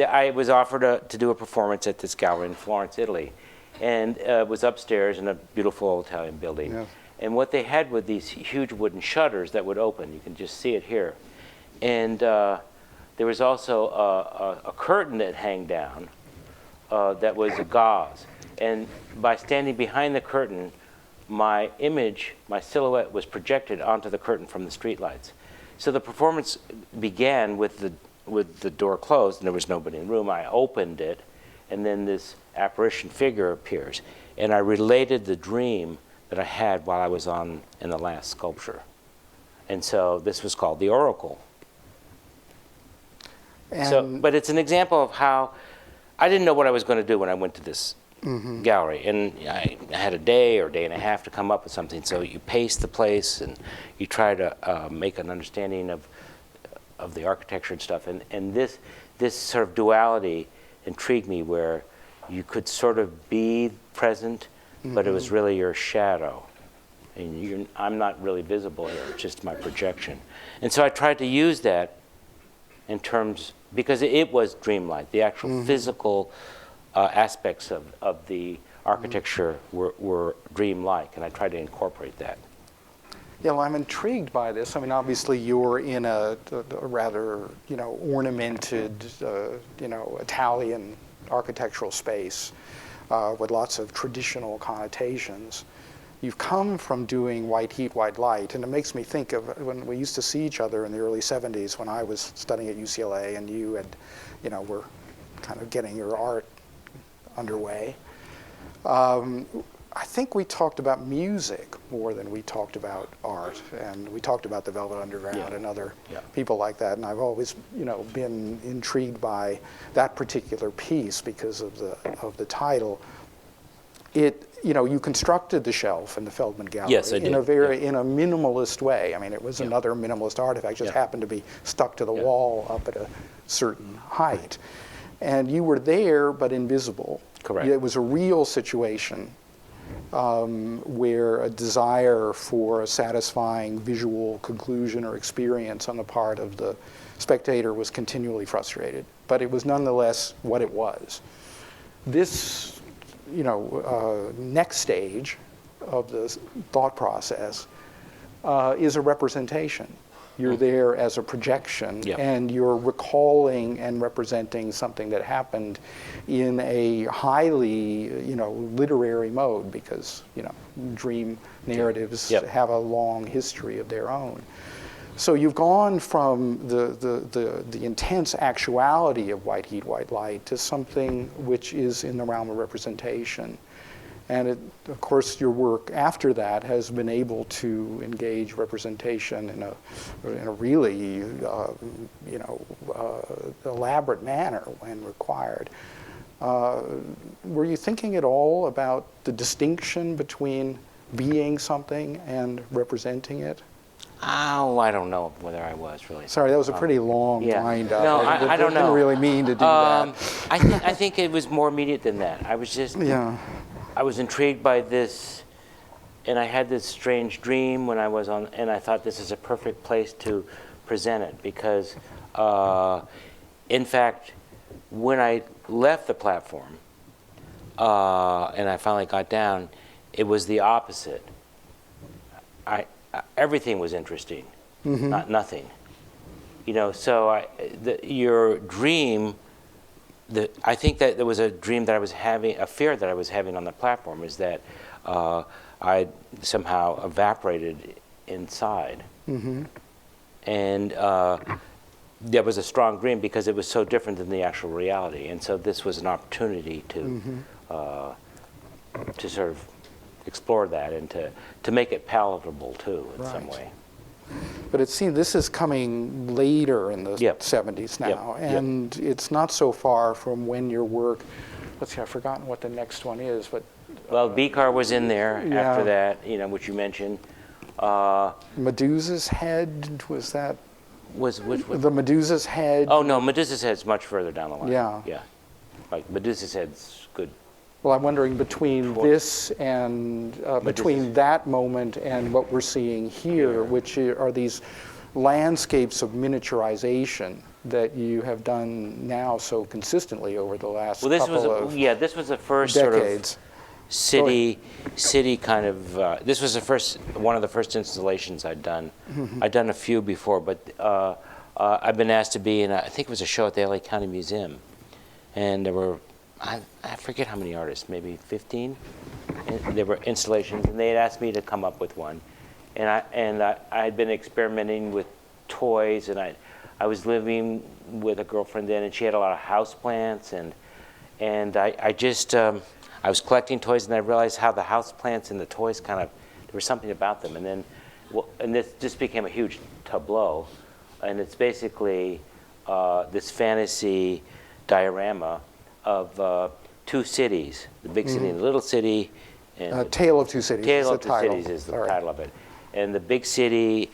Speaker 4: I was offered to do a performance at this gallery in Florence, Italy. And it was upstairs in a beautiful old Italian building. Yeah. And what they had were these huge wooden shutters that would open. You can just see it here. And there was also a curtain that hung down that was a gauze. And by standing behind the curtain, my image, my silhouette was projected onto the curtain from the streetlights. So the performance began with the door closed, and there was nobody in the room. I opened it, and then this apparition figure appears. And I related the dream that I had while I was in the last sculpture. And so this was called the Oracle. But it's an example of how I didn't know what I was going to do when I went to this gallery. And I had a day or day and a half to come up with something. So you pace the place, and you try to make an understanding of the architecture and stuff. And this sort of duality intrigued me, where you could sort of be present, but it was really your shadow. And I'm not really visible here, it's just my projection. And so I tried to use that in terms, because it was dreamlike. The actual physical aspects of the architecture were dreamlike, and I tried to incorporate that.
Speaker 3: Yeah, well, I'm intrigued by this. I mean, obviously, you're in a rather, ornamented, Italian architectural space with lots of traditional connotations. You've come from doing white heat, white light, and it makes me think of when we used to see each other in the early 70s when I was studying at UCLA and you had, were kind of getting your art underway. I think we talked about music more than we talked about art, and we talked about the Velvet Underground and other people like that. And I've always, been intrigued by that particular piece because of the title. You constructed the shelf in the Feldman Gallery in a minimalist way. I mean, it was another minimalist artifact, just happened to be stuck to the wall up at a certain height. And you were there, but invisible.
Speaker 4: Correct.
Speaker 3: It was a real situation where a desire for a satisfying visual conclusion or experience on the part of the spectator was continually frustrated. But it was nonetheless what it was. This, next stage of the thought process is a representation. You're there as a projection, and you're recalling and representing something that happened in a highly, literary mode, because, dream narratives have a long history of their own. So you've gone from the intense actuality of white heat, white light to something which is in the realm of representation. And of course, your work after that has been able to engage representation in a really, elaborate manner when required. Were you thinking at all about the distinction between being something and representing it?
Speaker 4: Oh, I don't know whether I was really.
Speaker 3: Sorry, that was a pretty long wind-up.
Speaker 4: No, I don't know.
Speaker 3: I didn't really mean to do that.
Speaker 4: I think it was more immediate than that. I was just, I was intrigued by this and I had this strange dream when I was on, and I thought this is a perfect place to present it because, in fact, when I left the platform and I finally got down, it was the opposite. Everything was interesting, not nothing. You know, so your dream, I think that there was a dream that I was having, a fear that I was having on the platform is that I somehow evaporated inside. And that was a strong dream because it was so different than the actual reality. And so this was an opportunity to sort of explore that and to make it palatable too in some way.
Speaker 3: But it seems this is coming later in the 70s now, and it's not so far from when your work, let's see, I've forgotten what the next one is, but...
Speaker 4: Well, B-Car was in there after that, you know, which you mentioned.
Speaker 3: Medusa's Head, was that?
Speaker 4: Which
Speaker 3: The Medusa's Head.
Speaker 4: Oh, no, Medusa's Head's much further down the line.
Speaker 3: Yeah.
Speaker 4: Yeah. Like, Medusa's Head's good.
Speaker 3: Well, I'm wondering between this and, between that moment and what we're seeing here, which are these landscapes of miniaturization that you have done now so consistently over the last couple of
Speaker 4: this was the first
Speaker 3: decades.
Speaker 4: sort of city kind of, this was one of the first installations I'd done. I'd done a few before, but I've been asked to be in, I think it was a show at the LA County Museum. And there were, I forget how many artists, maybe 15? And there were installations, and they had asked me to come up with one. And I had been experimenting with toys, and I was living with a girlfriend then, and she had a lot of houseplants, and I just, I was collecting toys, and I realized how the houseplants and the toys kind of, there was something about them. And then, and this just became a huge tableau, and it's basically this fantasy diorama of two cities, the big city and the little city. And
Speaker 3: Tale of Two Cities.
Speaker 4: Tale of Two Cities is the title of it. And the big city,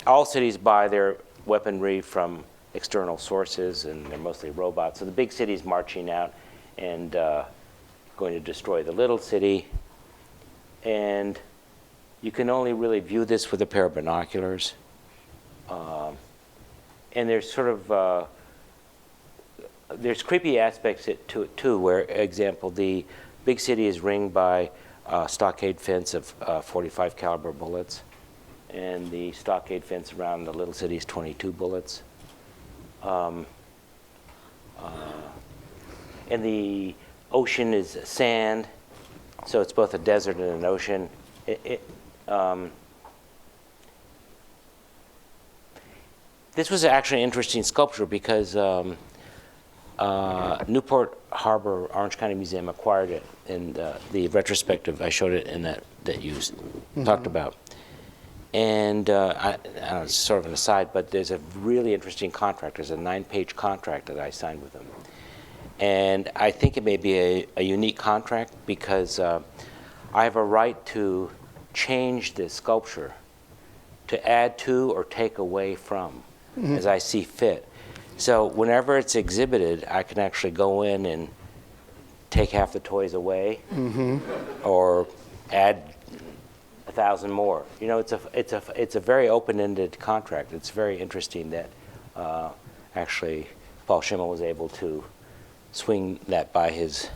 Speaker 4: all cities buy their weaponry from external sources, and they're mostly robots. So the big city's marching out and going to destroy the little city. And you can only really view this with a pair of binoculars. And there's sort of, there's creepy aspects to it too, where, example, the big city is ringed by a stockade fence of 45 caliber bullets, and the stockade fence around the little city is 22 bullets. And the ocean is sand, so it's both a desert and an ocean. This was actually an interesting sculpture because Newport Harbor Orange County Museum acquired it in the retrospective. I showed it in that you talked about. And I don't know, it's sort of an aside, but there's a really interesting contract. There's a 9-page contract that I signed with them. And I think it may be a unique contract because I have a right to change this sculpture, to add to or take away from as I see fit. So whenever it's exhibited, I can actually go in and take half the toys away or add 1,000 more. You know, it's a very open-ended contract. It's very interesting that actually Paul Schimmel was able to swing that by his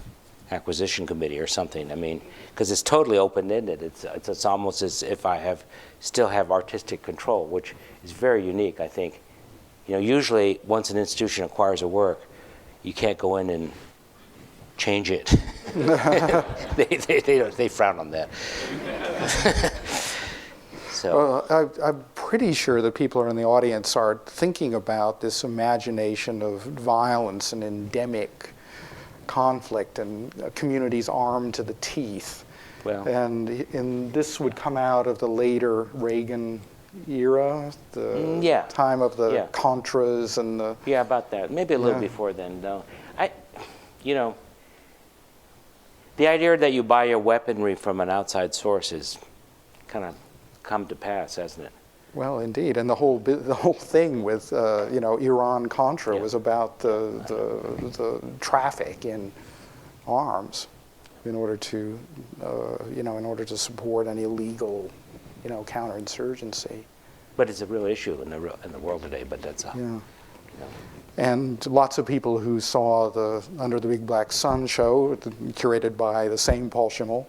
Speaker 4: acquisition committee or something. I mean, because it's totally open-ended. It's almost as if I still have artistic control, which is very unique, I think. You know, usually once an institution acquires a work, you can't go in and change it. they frown on that. So.
Speaker 3: Well, I'm pretty sure that people in the audience are thinking about this imagination of violence and endemic conflict and communities armed to the teeth.
Speaker 4: Well.
Speaker 3: And this would come out of the later Reagan era, the time of the Contras and the...
Speaker 4: Yeah, about that. Maybe a little before then, though. You know, the idea that you buy your weaponry from an outside source is kind of come to pass, hasn't it?
Speaker 3: Well, indeed, and the whole thing with you know, Iran-Contra was about the traffic in arms. in order to, in order to support any legal, counterinsurgency.
Speaker 4: But it's a real issue in the world today. But that's
Speaker 3: Yeah. And lots of people who saw the Under the Big Black Sun show, curated by the same Paul Schimmel,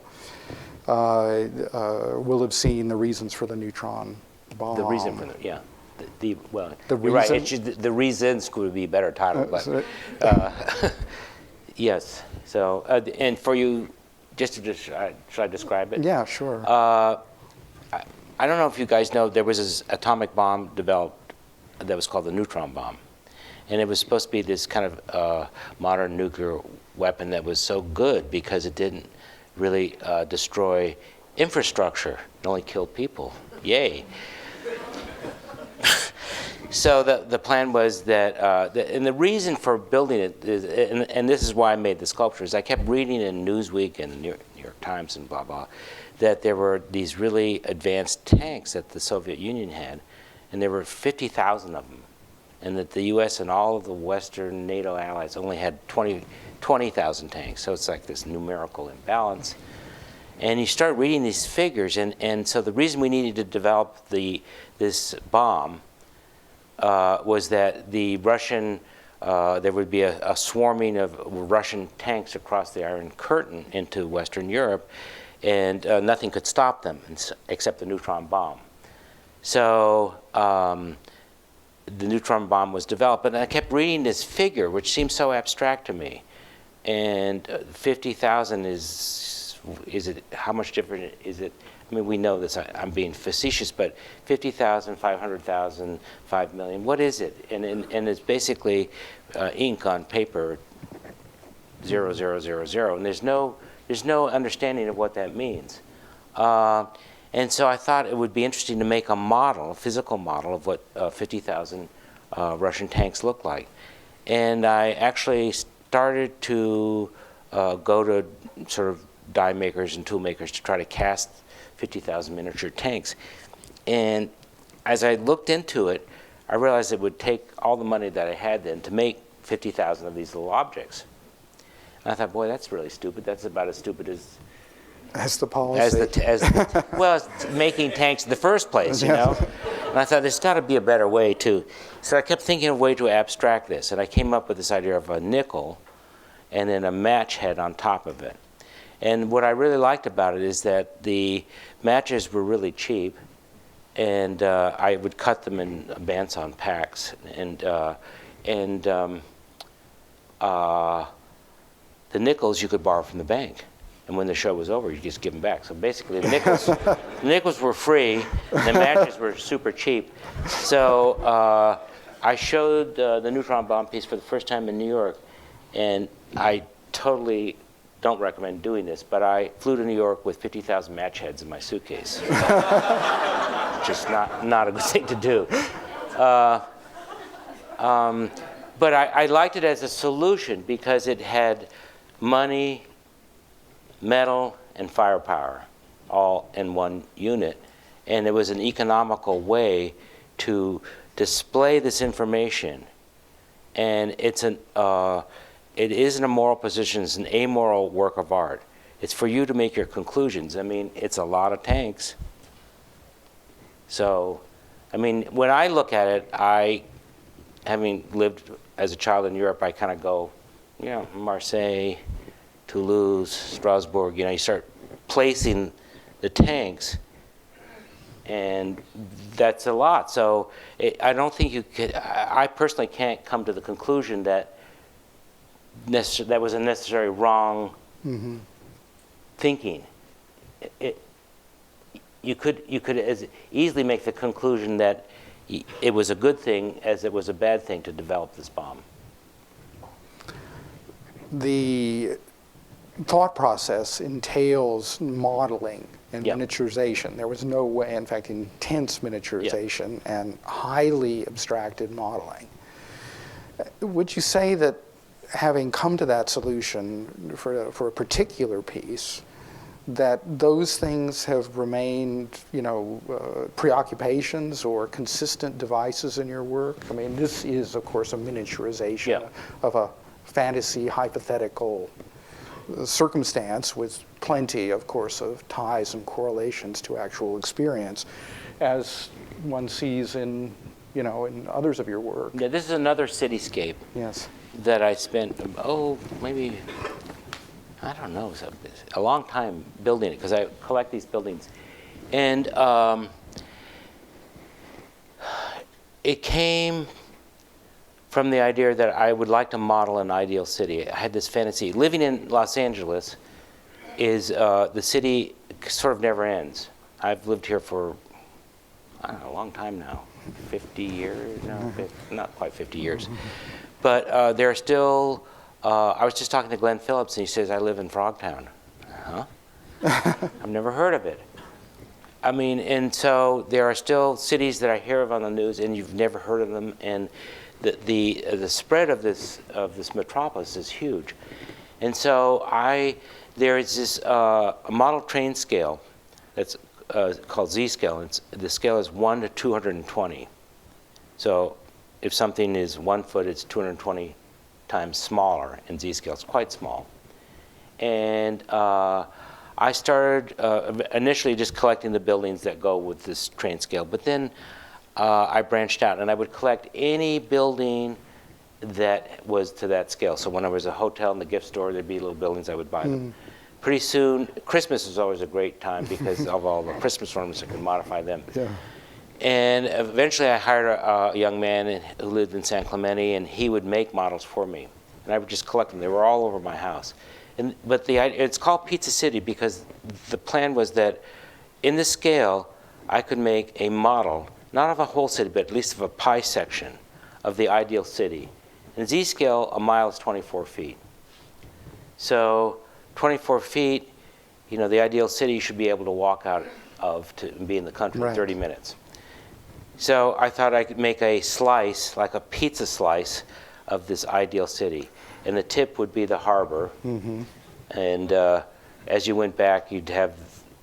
Speaker 3: will have seen the reasons for the neutron bomb.
Speaker 4: the reason for the well,
Speaker 3: The
Speaker 4: you're right.
Speaker 3: reason-
Speaker 4: The reasons could be a better title, but yes. So and for you, should I describe it?
Speaker 3: Yeah, sure.
Speaker 4: I don't know if you guys know, there was this atomic bomb developed that was called the Neutron Bomb. And it was supposed to be this kind of modern nuclear weapon that was so good because it didn't really destroy infrastructure. It only killed people. Yay. So the plan was that, and the reason for building it is, and this is why I made the sculpture, is I kept reading in Newsweek and New York Times and blah, blah, that there were these really advanced tanks that the Soviet Union had, and there were 50,000 of them, and that the U.S. and all of the Western NATO allies only had 20,000 tanks. So it's like this numerical imbalance. And you start reading these figures, and so the reason we needed to develop this bomb was that the Russian, there would be a swarming of Russian tanks across the Iron Curtain into Western Europe, and nothing could stop them except the neutron bomb. So the neutron bomb was developed, and I kept reading this figure, which seemed so abstract to me. And 50,000 is it, how much different is it? I mean, we know this, I'm being facetious, but 50,000, 500,000, 5 million, what is it? And it's basically ink on paper, 0, 0, 0, 0, and there's no understanding of what that means. And so I thought it would be interesting to make a model, a physical model of what 50,000 Russian tanks look like. And I actually started to go to sort of die makers and tool makers to try to cast 50,000 miniature tanks. And as I looked into it, I realized it would take all the money that I had then to make 50,000 of these little objects. And I thought, boy, that's really stupid. That's about as stupid as
Speaker 3: the policy.
Speaker 4: Well, it's making tanks in the first place, you know? And I thought, there's got to be a better way to. So I kept thinking of a way to abstract this, and I came up with this idea of a nickel and then a match head on top of it. And what I really liked about it is that the matches were really cheap, and I would cut them in bandsaw packs, and the nickels you could borrow from the bank. And when the show was over, you just give them back. So basically, the nickels were free, and the matches were super cheap. So I showed the neutron bomb piece for the first time in New York, and I totally don't recommend doing this, but I flew to New York with 50,000 match heads in my suitcase. Just not a good thing to do. But I liked it as a solution because it had money, metal, and firepower all in one unit. And it was an economical way to display this information. And it isn't a moral position, it's an amoral work of art. It's for you to make your conclusions. I mean, it's a lot of tanks. So, I mean, when I look at it, having lived as a child in Europe, I kind of go, Marseille, Toulouse, Strasbourg, you start placing the tanks, and that's a lot. So I don't think you could, I personally can't come to the conclusion that that was a necessary wrong thinking. You could as easily make the conclusion that it was a good thing as it was a bad thing to develop this bomb.
Speaker 3: The thought process entails modeling and miniaturization. There was no way, in fact, intense miniaturization and highly abstracted modeling. Would you say that having come to that solution for a particular piece, that those things have remained, preoccupations or consistent devices in your work? I mean, this is, of course, a miniaturization of a fantasy hypothetical circumstance with plenty, of course, of ties and correlations to actual experience, as one sees in, in others of your work.
Speaker 4: Yeah, this is another cityscape.
Speaker 3: Yes.
Speaker 4: That I spent, maybe, I don't know, a long time building it, because I collect these buildings. And it came from the idea that I would like to model an ideal city. I had this fantasy. Living in Los Angeles is, the city sort of never ends. I've lived here for, I don't know, a long time now, 50 years, no, not quite 50 years. But there are still, I was just talking to Glenn Phillips, and he says, I live in Frogtown. Huh? I've never heard of it. I mean, and so there are still cities that I hear of on the news, and you've never heard of them, and the spread of this metropolis is huge. And so there is this a model train scale that's called Z-scale, and the scale is 1 to 220. So if something is 1 foot, it's 220 times smaller in Z-scale. It's quite small. And I started initially just collecting the buildings that go with this train scale, but then I branched out, and I would collect any building that was to that scale. So when there was a hotel and the gift store, there'd be little buildings, I would buy them. Pretty soon, Christmas was always a great time because of all the Christmas ornaments, I could modify them. Yeah. And eventually I hired a young man who lived in San Clemente, and he would make models for me. And I would just collect them. They were all over my house. But it's called Pizza City because the plan was that in this scale, I could make a model, not of a whole city, but at least of a pie section of the ideal city. In Z-scale, a mile is 24 feet. So 24 feet, the ideal city you should be able to walk out of to be in the country in 30 minutes. So I thought I could make a slice, like a pizza slice, of this ideal city. And the tip would be the harbor. Mm-hmm. And as you went back, you'd have,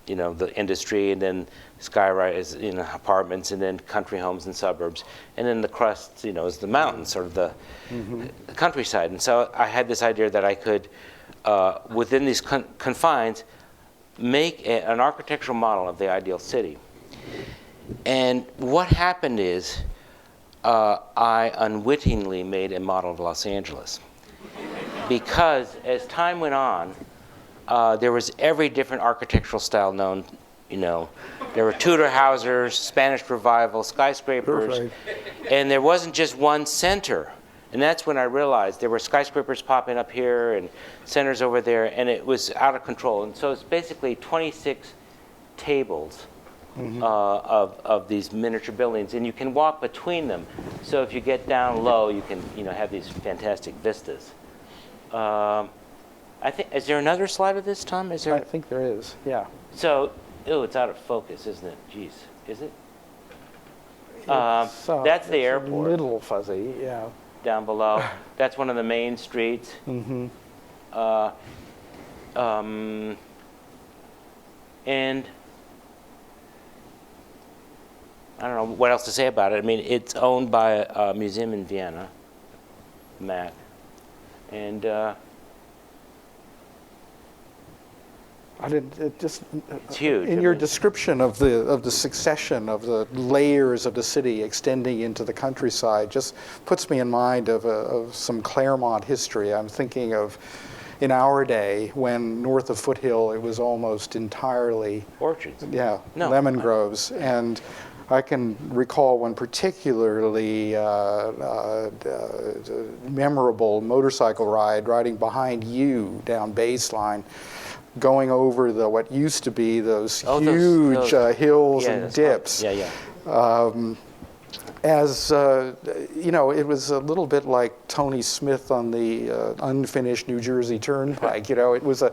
Speaker 4: the industry, and then skyrise, apartments, and then country homes and suburbs. And then the crust, is the mountains, sort of the countryside. And so I had this idea that I could, within these confines, make an architectural model of the ideal city. And what happened is I unwittingly made a model of Los Angeles. Because as time went on, there was every different architectural style known. There were Tudor houses, Spanish Revival, skyscrapers, and there wasn't just one center. And that's when I realized there were skyscrapers popping up here and centers over there, and it was out of control. And so it's basically 26 tables of these miniature buildings, and you can walk between them. So if you get down low, you can have these fantastic vistas. I think, is there another slide of this, Tom? Is there?
Speaker 3: I think there is, yeah.
Speaker 4: So, it's out of focus, isn't it? Jeez, is it? That's the airport.
Speaker 3: A little fuzzy, yeah.
Speaker 4: Down below. That's one of the main streets. Mm-hmm. And I don't know what else to say about it. I mean, it's owned by a museum in Vienna, MAC, and
Speaker 3: it's
Speaker 4: huge.
Speaker 3: In your description of the succession of the layers of the city extending into the countryside, just puts me in mind of some Claremont history. I'm thinking of in our day when north of Foothill it was almost entirely
Speaker 4: orchards.
Speaker 3: Yeah, lemon groves, and I can recall one particularly memorable motorcycle ride, riding behind you down Baseline, going over what used to be those huge hills and dips. It was a little bit like Tony Smith on the unfinished New Jersey Turnpike. It was an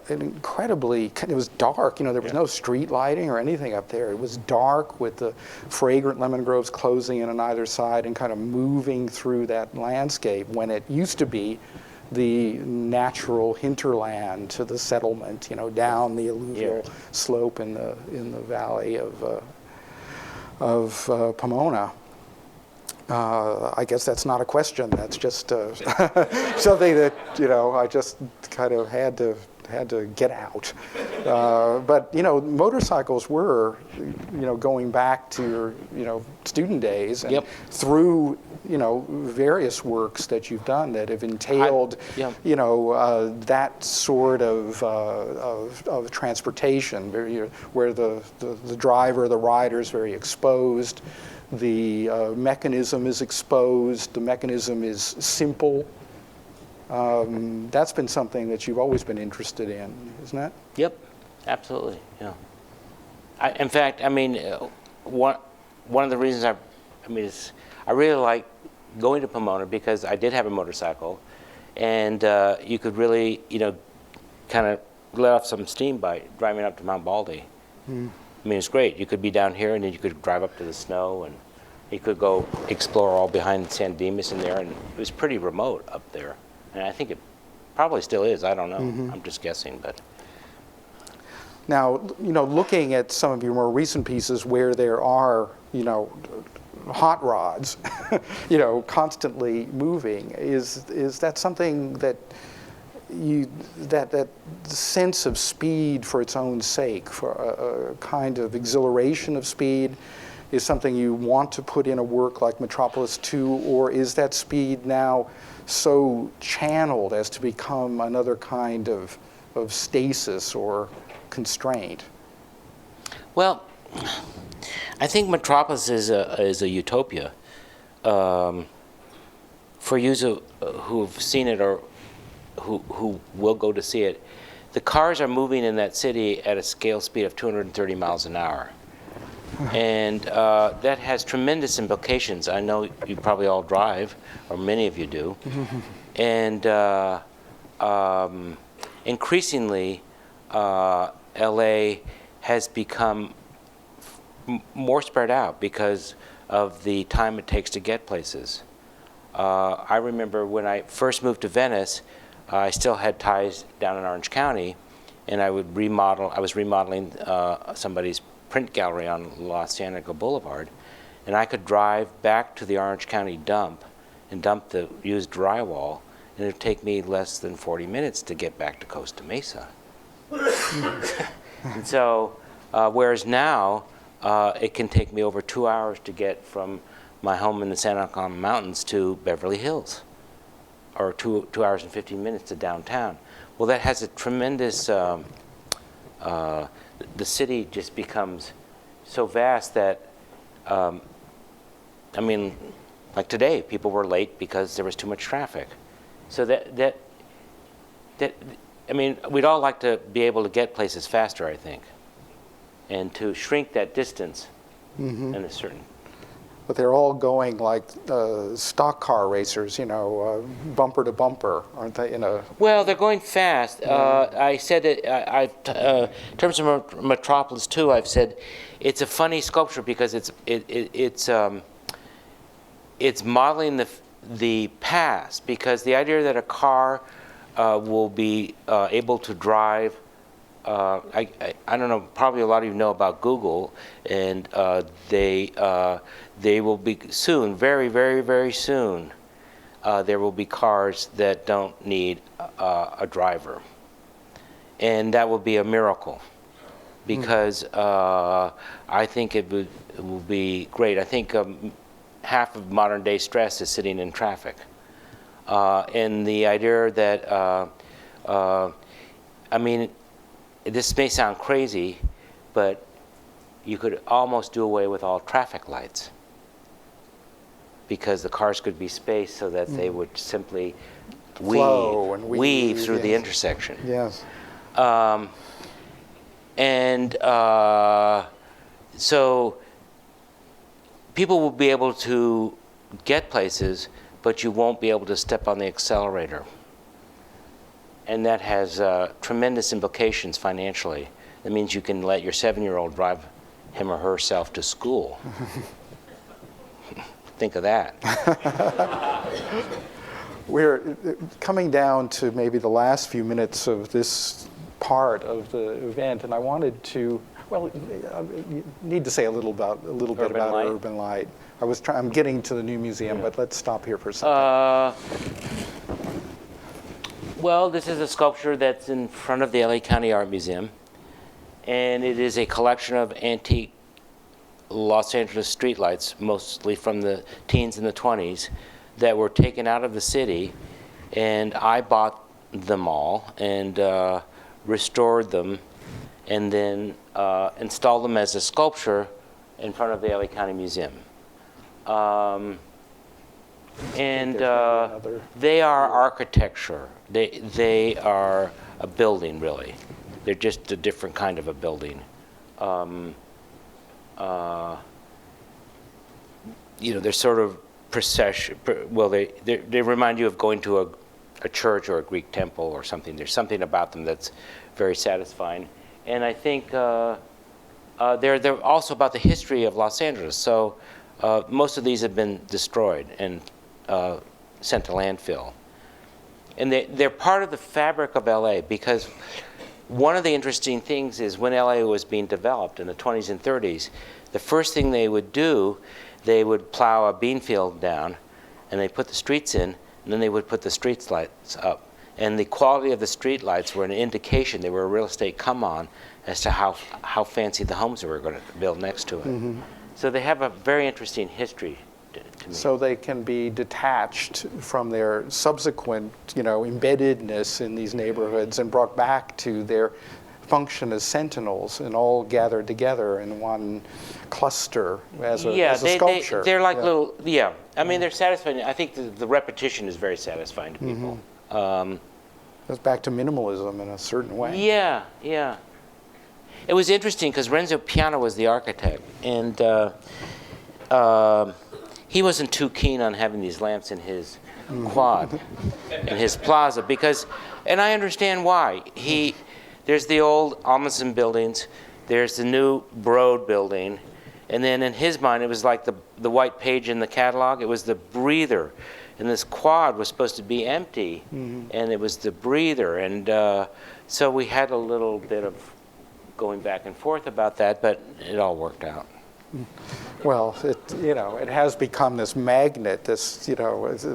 Speaker 3: incredibly, it was dark. There was no street lighting or anything up there. It was dark with the fragrant lemon groves closing in on either side and kind of moving through that landscape when it used to be the natural hinterland to the settlement, down the alluvial slope in the valley of Pomona. I guess that's not a question. That's just something that I just kind of had to get out. But motorcycles were going back to your student days and
Speaker 4: Yep.
Speaker 3: through various works that you've done that have entailed that sort of transportation where the driver, the rider is very exposed. The mechanism is exposed. The mechanism is simple. That's been something that you've always been interested in, isn't it?
Speaker 4: Yep, absolutely. Yeah. In fact, one of the reasons I really like going to Pomona because I did have a motorcycle, and you could really kind of let off some steam by driving up to Mount Baldy. It's great. You could be down here, and then you could drive up to the snow, and you could go explore all behind San Dimas in there, and it was pretty remote up there. And I think it probably still is. I don't know. I'm just guessing, but.
Speaker 3: Now, looking at some of your more recent pieces where there are, hot rods, constantly moving, is that something that that sense of speed for its own sake, for a kind of exhilaration of speed, is something you want to put in a work like Metropolis 2, or is that speed now so channeled as to become another kind of stasis or constraint?
Speaker 4: Well, I think Metropolis is a utopia. For you who've seen it or who will go to see it, the cars are moving in that city at a scale speed of 230 miles an hour. And that has tremendous implications. I know you probably all drive, or many of you do. And increasingly, LA has become more spread out because of the time it takes to get places. I remember when I first moved to Venice, I still had ties down in Orange County, and I was remodeling somebody's print gallery on La Cienega Boulevard, and I could drive back to the Orange County dump and dump the used drywall, and it would take me less than 40 minutes to get back to Costa Mesa. And so, whereas now, it can take me over 2 hours to get from my home in the Santa Ana Mountains to Beverly Hills, or 2 hours and 15 minutes to downtown. Well, that has a tremendous, the city just becomes so vast that, like today, people were late because there was too much traffic. So we'd all like to be able to get places faster, I think, and to shrink that distance in a certain.
Speaker 3: But they're all going like stock car racers, bumper to bumper, aren't they?
Speaker 4: Well, they're going fast. I said it. In terms of Metropolis 2, I've said it's a funny sculpture because it's modeling the past, because the idea that a car will be able to drive. I don't know, probably a lot of you know about Google, and they will be soon, very, very, very soon, there will be cars that don't need a driver. And that will be a miracle, because I think it will be great. I think half of modern day stress is sitting in traffic. And the idea that, this may sound crazy, but you could almost do away with all traffic lights, because the cars could be spaced so that they would simply weave through the intersection.
Speaker 3: Yes.
Speaker 4: So people will be able to get places, but you won't be able to step on the accelerator. And that has tremendous implications financially. That means you can let your 7-year-old drive him or herself to school. Think of that.
Speaker 3: We're coming down to maybe the last few minutes of this part of the event, and I wanted to Well, you need to say a little bit
Speaker 4: Urban
Speaker 3: about
Speaker 4: Light?
Speaker 3: Urban Light. I'm getting to the new museum, but let's stop here for a second.
Speaker 4: Well, this is a sculpture that's in front of the LA County Art Museum, and it is a collection of antique Los Angeles streetlights, mostly from the teens and the 20s, that were taken out of the city, and I bought them all and restored them, and then installed them as a sculpture in front of the LA County Museum. They are architecture. They are a building, really. They're just a different kind of a building. You know, they're sort of procession. Well, they remind you of going to a church or a Greek temple or something. There's something about them that's very satisfying. And I think they're also about the history of Los Angeles. So most of these have been destroyed and sent to landfill. And they're part of the fabric of LA, because one of the interesting things is when LA was being developed in the 20s and 30s, the first thing they would do, they would plow a bean field down, and they put the streets in, and then they would put the street lights up. And the quality of the street lights were an indication, they were a real estate come-on as to how fancy the homes they were going to build next to it. Mm-hmm. So they have a very interesting history to me.
Speaker 3: So they can be detached from their subsequent, embeddedness in these neighborhoods and brought back to their function as sentinels and all gathered together in one cluster as a sculpture.
Speaker 4: They're like little, I mean, they're satisfying. I think the repetition is very satisfying to people.
Speaker 3: Mm-hmm. Goes back to minimalism in a certain way.
Speaker 4: Yeah. It was interesting because Renzo Piano was the architect, and he wasn't too keen on having these lamps in his quad, in his plaza, because, and I understand why. There's the old Amundsen buildings, there's the new Broad building, and then in his mind it was like the white page in the catalog, it was the breather. And this quad was supposed to be empty, and it was the breather. And so we had a little bit of going back and forth about that, but it all worked out.
Speaker 3: Well, it has become this magnet.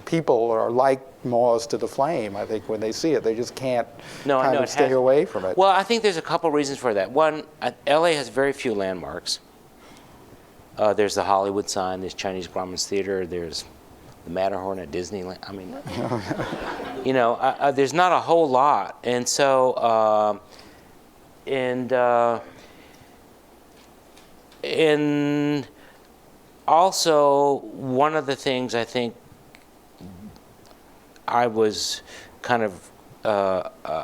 Speaker 3: People are like moths to the flame. I think when they see it, they just can't stay away from it.
Speaker 4: Well, I think there's a couple reasons for that. One, LA has very few landmarks. There's the Hollywood sign. There's Chinese Grauman's Theater. There's the Matterhorn at Disneyland. I mean, there's not a whole lot, and so and also one of the things I think I was kind of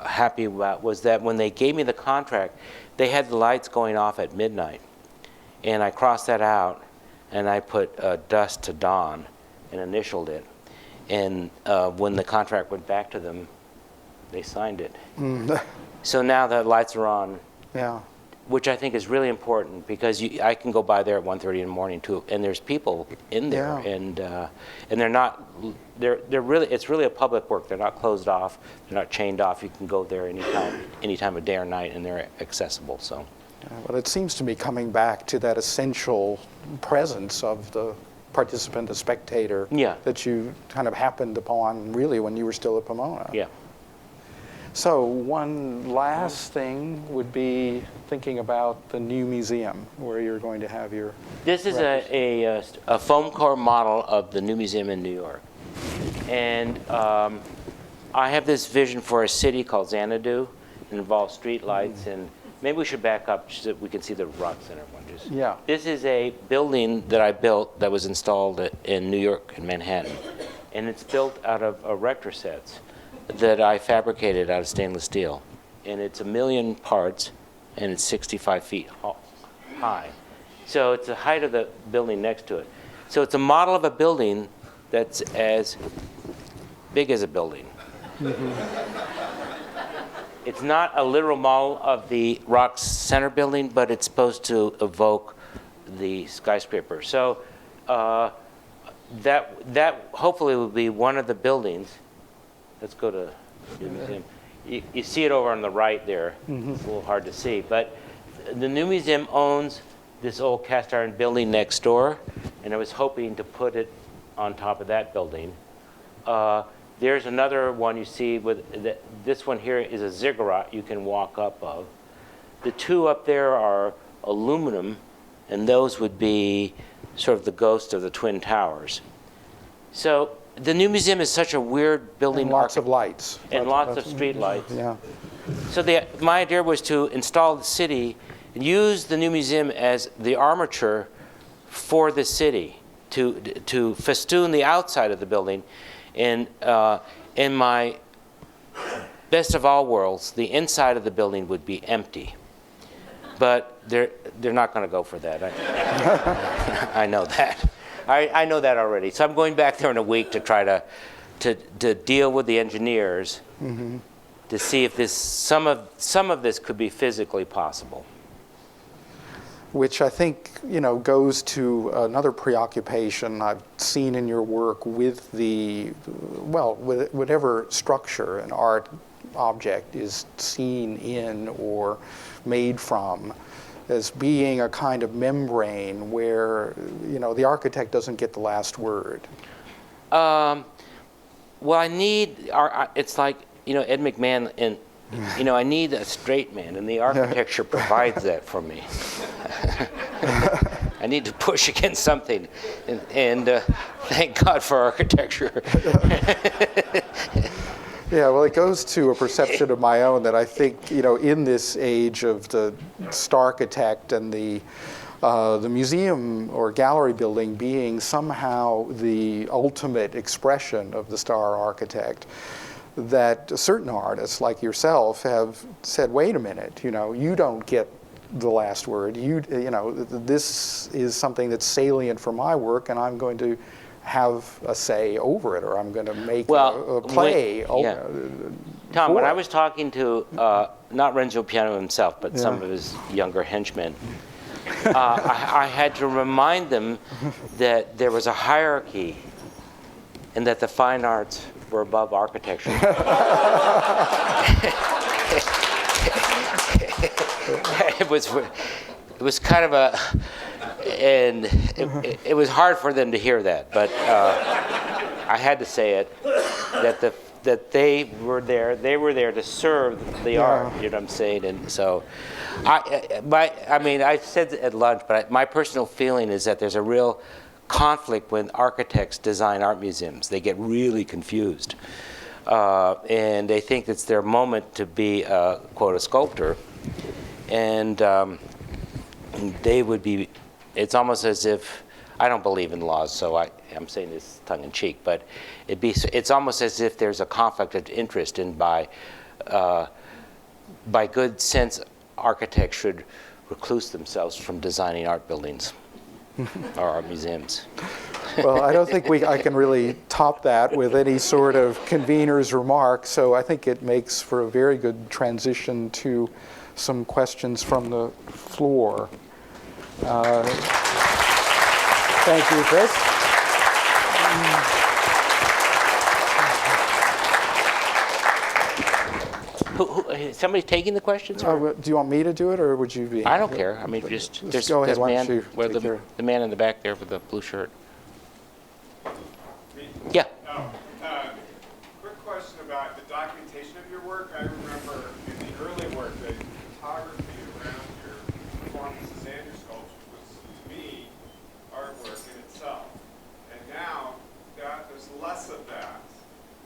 Speaker 4: happy about was that when they gave me the contract, they had the lights going off at midnight, and I crossed that out, and I put dusk to dawn and initialed it. And when the contract went back to them, they signed it. So now the lights are on, which I think is really important, because I can go by there at 1:30 in the morning too, and there's people in there, and they're not, they're really, it's really a public work. They're not closed off, they're not chained off. You can go there any time of day or night, and they're accessible. So.
Speaker 3: Well, it seems to me coming back to that essential presence of the participant, the spectator, that you kind of happened upon really when you were still at Pomona.
Speaker 4: Yeah.
Speaker 3: So one last thing would be thinking about the new museum where you're going to have your...
Speaker 4: This is a foam core model of the new museum in New York. And I have this vision for a city called Xanadu. It involves street lights, and maybe we should back up so that we can see the rock center one. This is a building that I built that was installed in New York, in Manhattan. And it's built out of erector sets that I fabricated out of stainless steel. And it's 1 million parts, and it's 65 feet high. So it's the height of the building next to it. So it's a model of a building that's as big as a building. It's not a literal model of the Rock Center building, but it's supposed to evoke the skyscraper. So that hopefully will be one of the buildings. Let's go to the museum. You see it over on the right there. It's a little hard to see, but the new museum owns this old cast iron building next door, and I was hoping to put it on top of that building. There's another one you see with this one here is a ziggurat you can walk up of. The two up there are aluminum, and those would be sort of the ghost of the Twin Towers. So the new museum is such a weird building.
Speaker 3: And lots of lights.
Speaker 4: And lots of street lights.
Speaker 3: Yeah.
Speaker 4: So my idea was to install the city and use the new museum as the armature for the city, to festoon the outside of the building. And in my best of all worlds, the inside of the building would be empty. But they're not going to go for that. I know that. I know that already. So I'm going back there in a week to try to deal with the engineers to see if some of this could be physically possible.
Speaker 3: Which I think, goes to another preoccupation I've seen in your work with with whatever structure an art object is seen in or made from, as being a kind of membrane where, the architect doesn't get the last word.
Speaker 4: Well, it's like, Ed McMahon, and, I need a straight man, and the architecture provides that for me. I need to push against something, and thank God for architecture.
Speaker 3: Yeah, well, it goes to a perception of my own that I think, in this age of the starchitect and the museum or gallery building being somehow the ultimate expression of the star architect, that certain artists like yourself have said, wait a minute, you don't get the last word. This is something that's salient for my work, and I'm going to have a say over it, or I'm going to make a play.
Speaker 4: Tom, when I was talking to, not Renzo Piano himself, but some of his younger henchmen, I had to remind them that there was a hierarchy and that the fine arts were above architecture. It was kind of and it was hard for them to hear that, but I had to say it, that they were there to serve the art, you know what I'm saying? And so, I said at lunch, but my personal feeling is that there's a real conflict when architects design art museums. They get really confused. And they think it's their moment to be, quote, a sculptor. And they would be, it's almost as if, I don't believe in laws, so I'm saying this tongue-in-cheek, but it's almost as if there's a conflict of interest, and by good sense, architects should recluse themselves from designing art buildings or art museums.
Speaker 3: Well, I don't think I can really top that with any sort of convener's remark, so I think it makes for a very good transition to some questions from the floor. Thank you, Chris.
Speaker 4: Somebody's taking the questions?
Speaker 3: Do you want me to do it, or would you be?
Speaker 4: I don't care. I mean, just
Speaker 3: go ahead. Why don't you
Speaker 4: the man in the back there with the blue shirt. Yeah.
Speaker 5: Quick question about the documentation of your work. I remember in the early work, the photography around your performances and your sculptures was, to me, artwork in itself. And now there's less of that.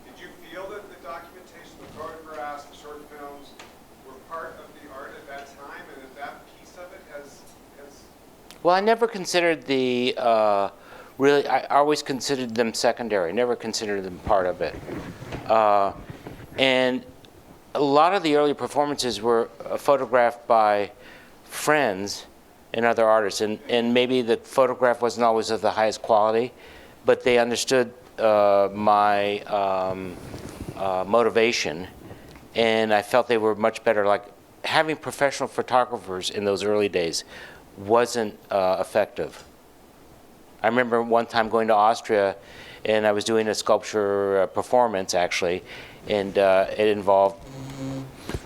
Speaker 5: Did you feel that the documentation, the photographs, the short films, were part of the art at that time, and that piece of it has?
Speaker 4: Well, I never considered the. Really, I always considered them secondary, never considered them part of it. And a lot of the early performances were photographed by friends and other artists, and maybe the photograph wasn't always of the highest quality, but they understood my motivation, and I felt they were much better. Like, having professional photographers in those early days wasn't effective. I remember one time going to Austria, and I was doing a sculpture performance, actually, and it involved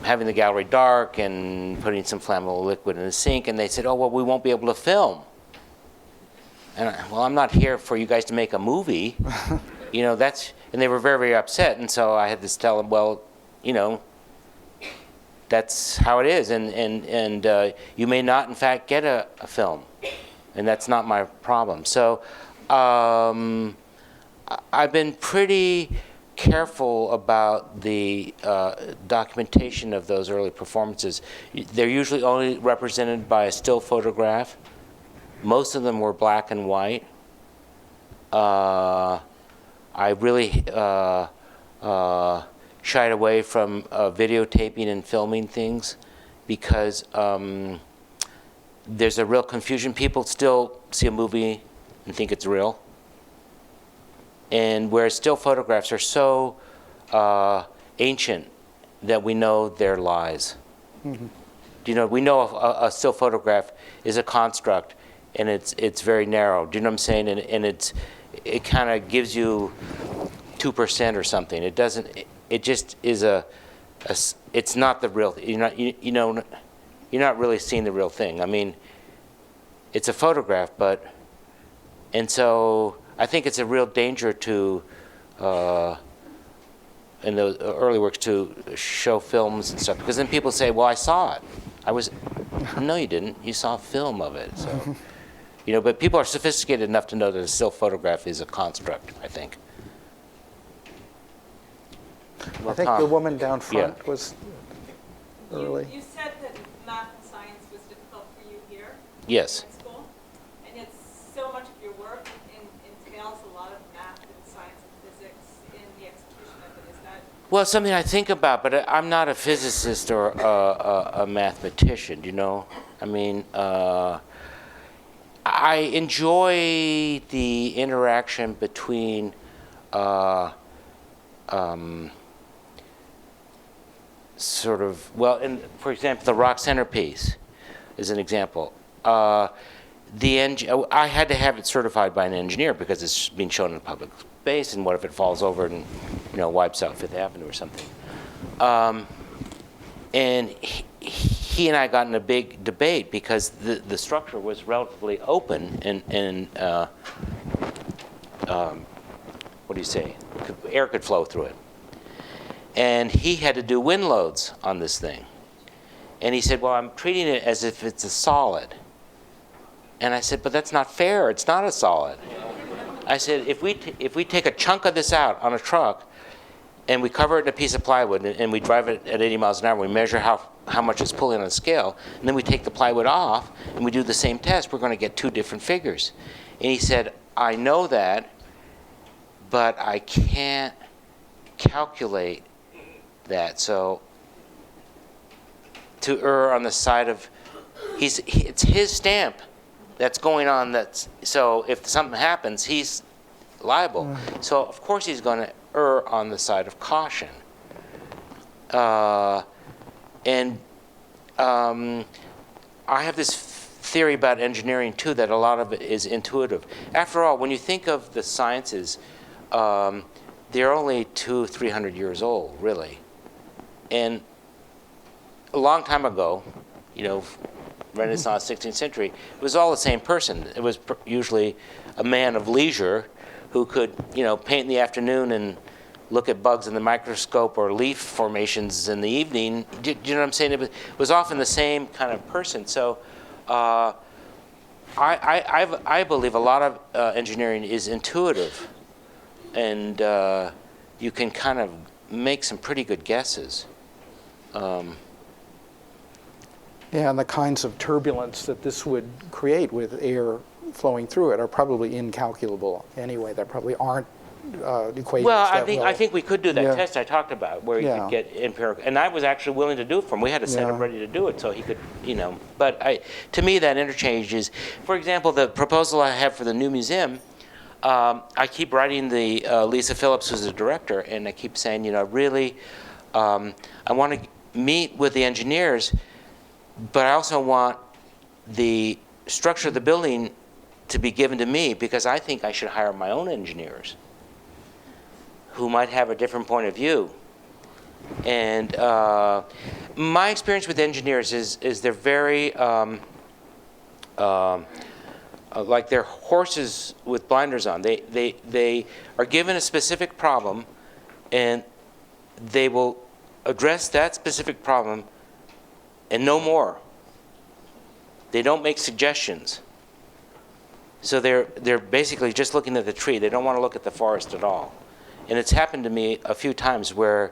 Speaker 4: having the gallery dark and putting some flammable liquid in the sink, and they said, oh, well, we won't be able to film. And well, I'm not here for you guys to make a movie. You know, and they were very, very upset, and so I had to tell them, well, you know, that's how it is, and you may not, in fact, get a film, and that's not my problem. So I've been pretty careful about the documentation of those early performances. They're usually only represented by a still photograph. Most of them were black and white. I really shied away from videotaping and filming things because there's a real confusion. People still see a movie and think it's real. And whereas still photographs are so ancient that we know they're lies. Mm-hmm. You know, we know a still photograph is a construct, and it's very narrow. Do you know what I'm saying? And it kind of gives you 2% or something. It doesn't. It just is it's not the real. You're not really seeing the real thing. I mean, it's a photograph, and so I think it's a real danger to, in those early works, to show films and stuff, because then people say, well, I saw it. No, you didn't. You saw a film of it. So, you know, but people are sophisticated enough to know that a still photograph is a construct, I think. Well,
Speaker 3: I think
Speaker 4: Tom,
Speaker 3: the woman down front
Speaker 4: yeah.
Speaker 3: was early.
Speaker 6: You said that math and science was difficult for you here.
Speaker 4: Yes.
Speaker 6: In school, and yet so much of your work entails a lot of math and science and physics in the execution of it. Is that?
Speaker 4: Well, it's something I think about, but I'm not a physicist or a mathematician, you know? I mean, I enjoy the interaction between sort of, well, for example, the rock centerpiece is an example. I had to have it certified by an engineer because it's being shown in public space, and what if it falls over and, you know, wipes out Fifth Avenue or something? And he and I got in a big debate because the structure was relatively open and what do you say? Air could flow through it. And he had to do wind loads on this thing. And he said, well, I'm treating it as if it's a solid. And I said, but that's not fair. It's not a solid. I said, if we take a chunk of this out on a truck and we cover it in a piece of plywood and we drive it at 80 miles an hour, we measure how much it's pulling on a scale, and then we take the plywood off and we do the same test, we're going to get two different figures. And he said, I know that, but I can't calculate that. So to err on the side of, it's his stamp that's going on. So if something happens, he's liable. So of course he's going to err on the side of caution. I have this theory about engineering too, that a lot of it is intuitive. After all, when you think of the sciences, they're only 200-300 years old, really. And a long time ago, you know, Renaissance, 16th century, it was all the same person. It was usually a man of leisure who could, you know, paint in the afternoon and look at bugs in the microscope or leaf formations in the evening. Do you know what I'm saying? It was often the same kind of person. So I believe a lot of engineering is intuitive, and you can kind of make some pretty good guesses.
Speaker 3: Yeah, and the kinds of turbulence that this would create with air flowing through it are probably incalculable anyway. There probably aren't equations.
Speaker 4: Well, I think we could do that test I talked about, where you
Speaker 3: Yeah.
Speaker 4: could get empirical, and I was actually willing to do it for him. We had a setup ready to do it, so he could, you know. But to me, that interchange is, for example, the proposal I have for the new museum. I keep writing the Lisa Phillips, who's the director, and I keep saying, you know, really, I want to meet with the engineers, but I also want the structure of the building to be given to me, because I think I should hire my own engineers who might have a different point of view. And my experience with engineers is they're very, like they're horses with blinders on. They are given a specific problem, and they will address that specific problem and no more. They don't make suggestions. So they're basically just looking at the tree. They don't want to look at the forest at all. And it's happened to me a few times where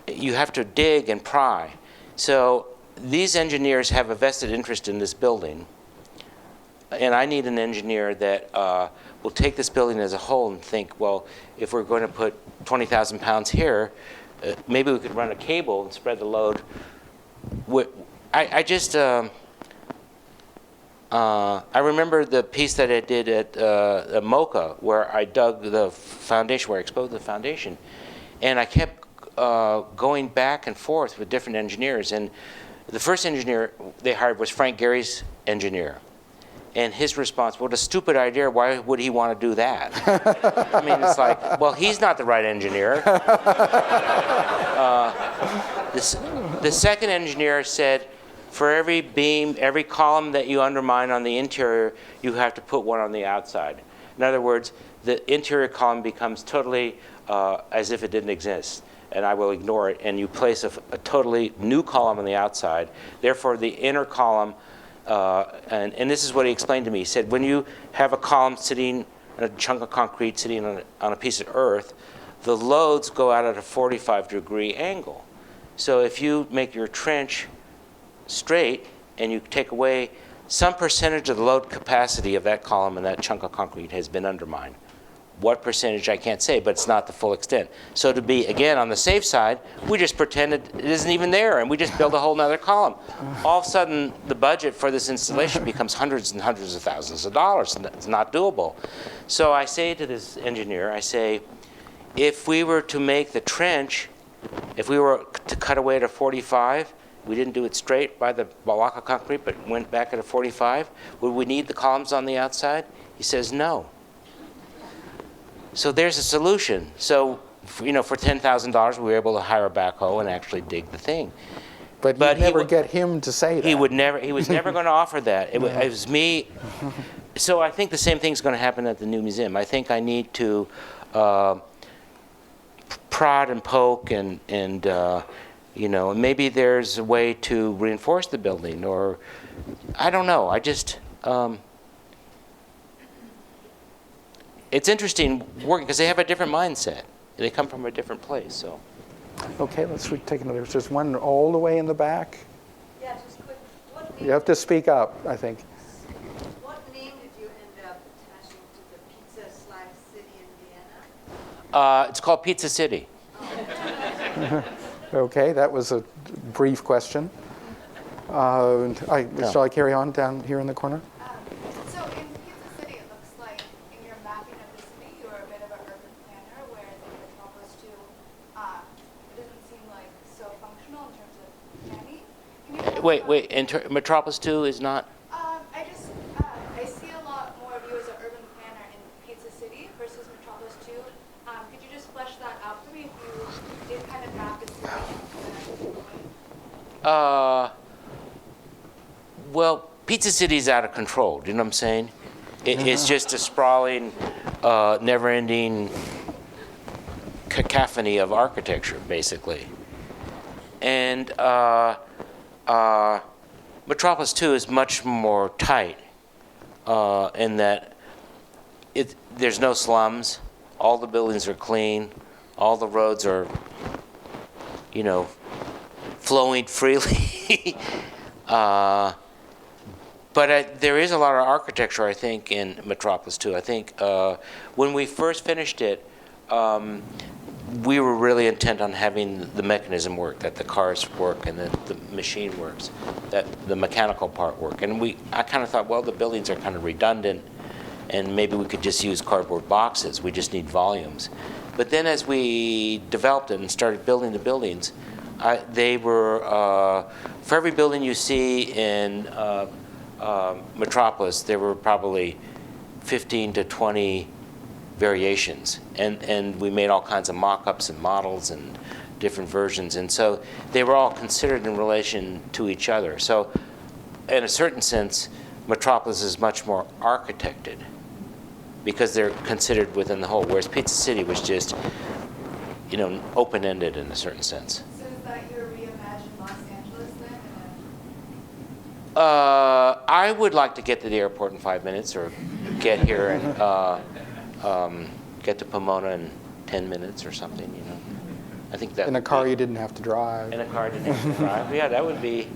Speaker 4: you have to dig and pry. So these engineers have a vested interest in this building. And I need an engineer that will take this building as a whole and think, well, if we're going to put 20,000 pounds here, maybe we could run a cable and spread the load. I remember the piece that I did at MoCA, where I dug the foundation, where I exposed the foundation. And I kept going back and forth with different engineers. And the first engineer they hired was Frank Gehry's engineer. And his response, what a stupid idea, why would he want to do that? I mean, it's like, well, he's not the right engineer. The second engineer said, for every beam, every column that you undermine on the interior, you have to put one on the outside. In other words, the interior column becomes totally as if it didn't exist, and I will ignore it, and you place a totally new column on the outside. Therefore, the inner column, and this is what he explained to me. He said, when you have a column sitting, a chunk of concrete sitting on a piece of earth, the loads go out at a 45-degree angle. So if you make your trench straight and you take away some percentage of the load capacity of that column and that chunk of concrete has been undermined. What percentage, I can't say, but it's not the full extent. So to be, again, on the safe side, we just pretend it isn't even there, and we just build a whole nother column. All of a sudden, the budget for this installation becomes hundreds and hundreds of thousands of dollars, and it's not doable. So I say to this engineer, I say, if we were to make the trench, if we were to cut away at a 45, we didn't do it straight by the block of concrete, but went back at a 45, would we need the columns on the outside? He says, no. So there's a solution. So, for $10,000, we were able to hire a backhoe and actually dig the thing.
Speaker 3: But you'd never get him to say that.
Speaker 4: He was never going to offer that. It was me. So I think the same thing's going to happen at the new museum. I think I need to prod and poke and maybe there's a way to reinforce the building, or I don't know. I just, it's interesting working because they have a different mindset. They come from a different place. So.
Speaker 3: Okay, let's take another. There's one all the way in the back.
Speaker 6: Yeah, just quick.
Speaker 3: You have to speak up, I think.
Speaker 6: What name did you end up attaching to the pizza/city in Vienna?
Speaker 4: It's called Pizza City.
Speaker 3: Okay, that was a brief question. Shall I carry on down here in the corner?
Speaker 7: So in Pizza City, it looks like in your mapping of the city, you are a bit of an urban planner, whereas in Metropolis 2, it doesn't seem like so functional in terms of planning. Can you talk
Speaker 4: Wait. Metropolis 2 is not?
Speaker 7: I see a lot more of you as an urban planner in Pizza City versus Metropolis 2. Could you just flesh that out for me if you did kind of map the city?
Speaker 4: Well, Pizza City's out of control. Do you know what I'm saying? It's just a sprawling, never-ending cacophony of architecture, basically. And Metropolis 2 is much more tight in that there's no slums. All the buildings are clean. All the roads are, flowing freely. But there is a lot of architecture, I think, in Metropolis 2. I think when we first finished it, we were really intent on having the mechanism work, that the cars work and that the machine works, that the mechanical part work. And I kind of thought, well, the buildings are kind of redundant, and maybe we could just use cardboard boxes. We just need volumes. But then as we developed it and started building the buildings, they were, for every building you see in Metropolis, there were probably 15 to 20 variations. And we made all kinds of mock-ups and models and different versions. And so they were all considered in relation to each other. So in a certain sense, Metropolis is much more architected because they're considered within the whole, whereas Pizza City was just, you know, open-ended in a certain sense.
Speaker 7: So is that your reimagined Los Angeles then?
Speaker 4: I would like to get to the airport in 5 minutes, or get here and get to Pomona in 10 minutes or something, you know. I think that
Speaker 3: In a car you didn't have to drive.
Speaker 4: in a car didn't have to drive. Yeah, that would be.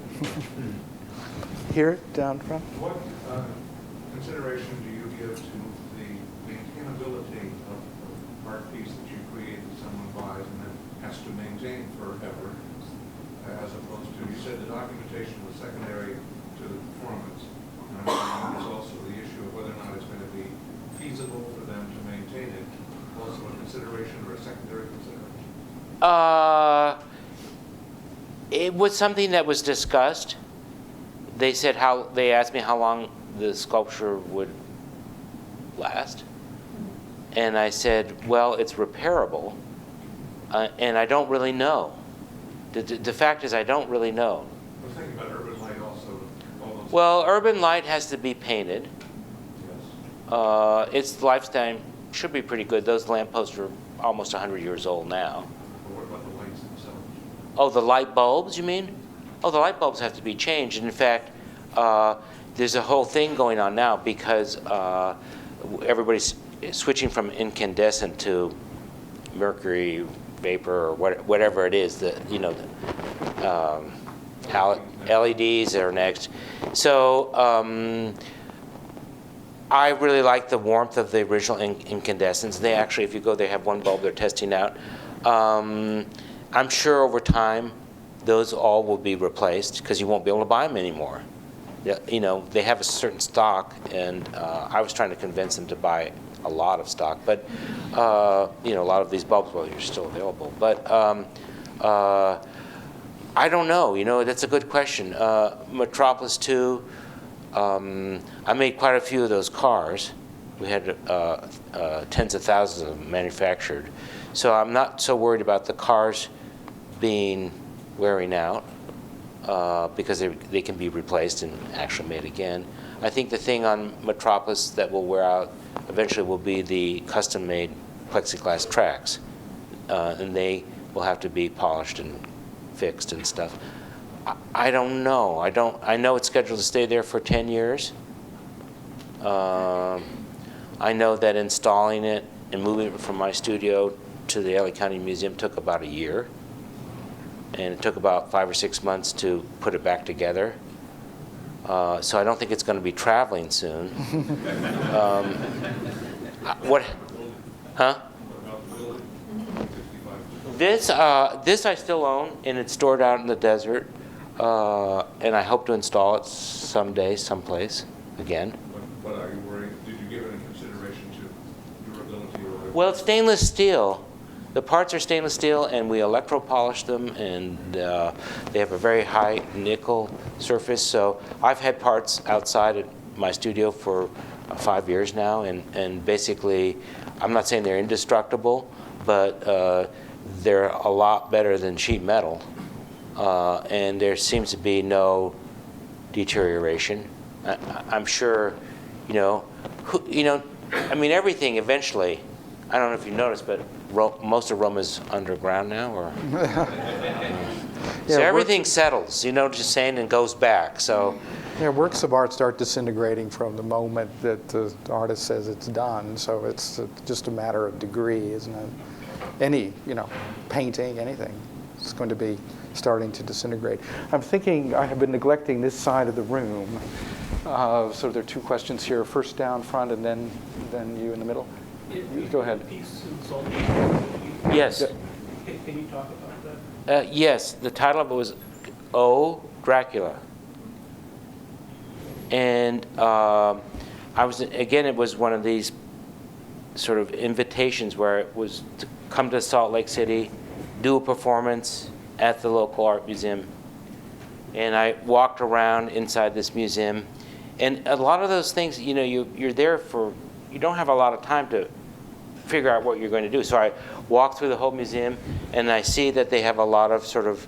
Speaker 3: Here, down front.
Speaker 8: What consideration do you give to the maintainability of the art piece that you create that someone buys and then has to maintain forever, as opposed to, you said the documentation was secondary to the performance. And there's also the issue of whether or not it's going to be feasible for them to maintain it, also a consideration or a secondary consideration?
Speaker 4: It was something that was discussed. They asked me how long the sculpture would last. And I said, well, it's repairable. And I don't really know. The fact is, I don't really know.
Speaker 8: I was thinking about urban light also. All those
Speaker 4: Well, urban light has to be painted.
Speaker 8: Yes.
Speaker 4: Its lifetime should be pretty good. Those lampposts are almost 100 years old now.
Speaker 8: But what about the lights themselves?
Speaker 4: Oh, the light bulbs, you mean? Oh, the light bulbs have to be changed. And in fact, there's a whole thing going on now because everybody's switching from incandescent to mercury vapor or whatever it is. LEDs are next. So I really like the warmth of the original incandescents. They actually, if you go, they have one bulb they're testing out. I'm sure over time, those all will be replaced because you won't be able to buy them anymore. You know, they have a certain stock, and I was trying to convince them to buy a lot of stock, but you know, a lot of these bulbs, well, you're still available. But I don't know. You know, that's a good question. Metropolis 2. I made quite a few of those cars. We had tens of thousands of them manufactured. So I'm not so worried about the cars being wearing out because they can be replaced and actually made again. I think the thing on Metropolis that will wear out eventually will be the custom-made plexiglass tracks. And they will have to be polished and fixed and stuff. I don't know. I know it's scheduled to stay there for 10 years. I know that installing it and moving it from my studio to the LA County Museum took about a year. And it took about 5 or 6 months to put it back together. So I don't think it's going to be traveling soon. What? Huh? This I still own, and it's stored out in the desert. And I hope to install it someday, someplace, again.
Speaker 8: But are you worried? Did you give any consideration to durability or?
Speaker 4: Well, it's stainless steel. The parts are stainless steel, and we electro-polish them, and they have a very high nickel surface. So I've had parts outside at my studio for 5 years now, and basically, I'm not saying they're indestructible, but they're a lot better than sheet metal. And there seems to be no deterioration. I'm sure, you know, I mean, everything eventually, I don't know if you noticed, but most of Rome is underground now, or so everything settles, you know, just saying, and goes back. So
Speaker 3: yeah, works of art start disintegrating from the moment that the artist says it's done. So it's just a matter of degree, isn't it? Any, you know, painting, anything, it's going to be starting to disintegrate. I'm thinking I have been neglecting this side of the room. So there are two questions here. First down front, and then you in the middle. Go ahead.
Speaker 4: yes.
Speaker 9: Can you talk about that?
Speaker 4: Yes, the title of it was "Oh, Dracula," and it was one of these sort of invitations where it was to come to Salt Lake City, do a performance at the local art museum, and I walked around inside this museum, and a lot of those things, you know, you're there for, you don't have a lot of time to figure out what you're going to do. So I walk through the whole museum, and I see that they have a lot of sort of,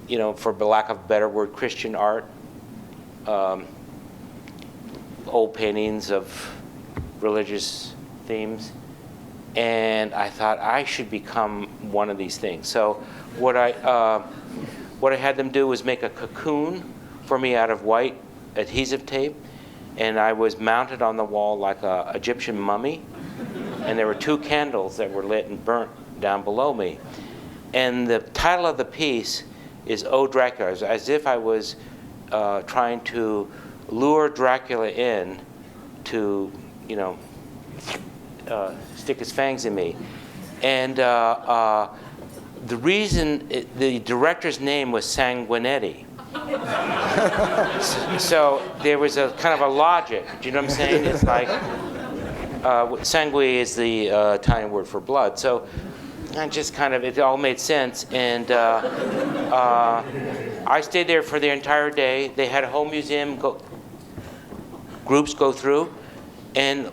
Speaker 4: you know, for lack of a better word, Christian art, old paintings of religious themes. And I thought I should become one of these things. So what I had them do was make a cocoon for me out of white adhesive tape, and I was mounted on the wall like a Egyptian mummy, and there were 2 candles that were lit and burnt down below me. And the title of the piece is "Oh Dracula," as if I was trying to lure Dracula in to, you know, stick his fangs in me. And the reason, the director's name was Sanguinetti. So there was a kind of a logic. Do you know what I'm saying? It's like, sangue is the Italian word for blood. So I just kind of, it all made sense. And I stayed there for the entire day. They had a whole museum groups go through. And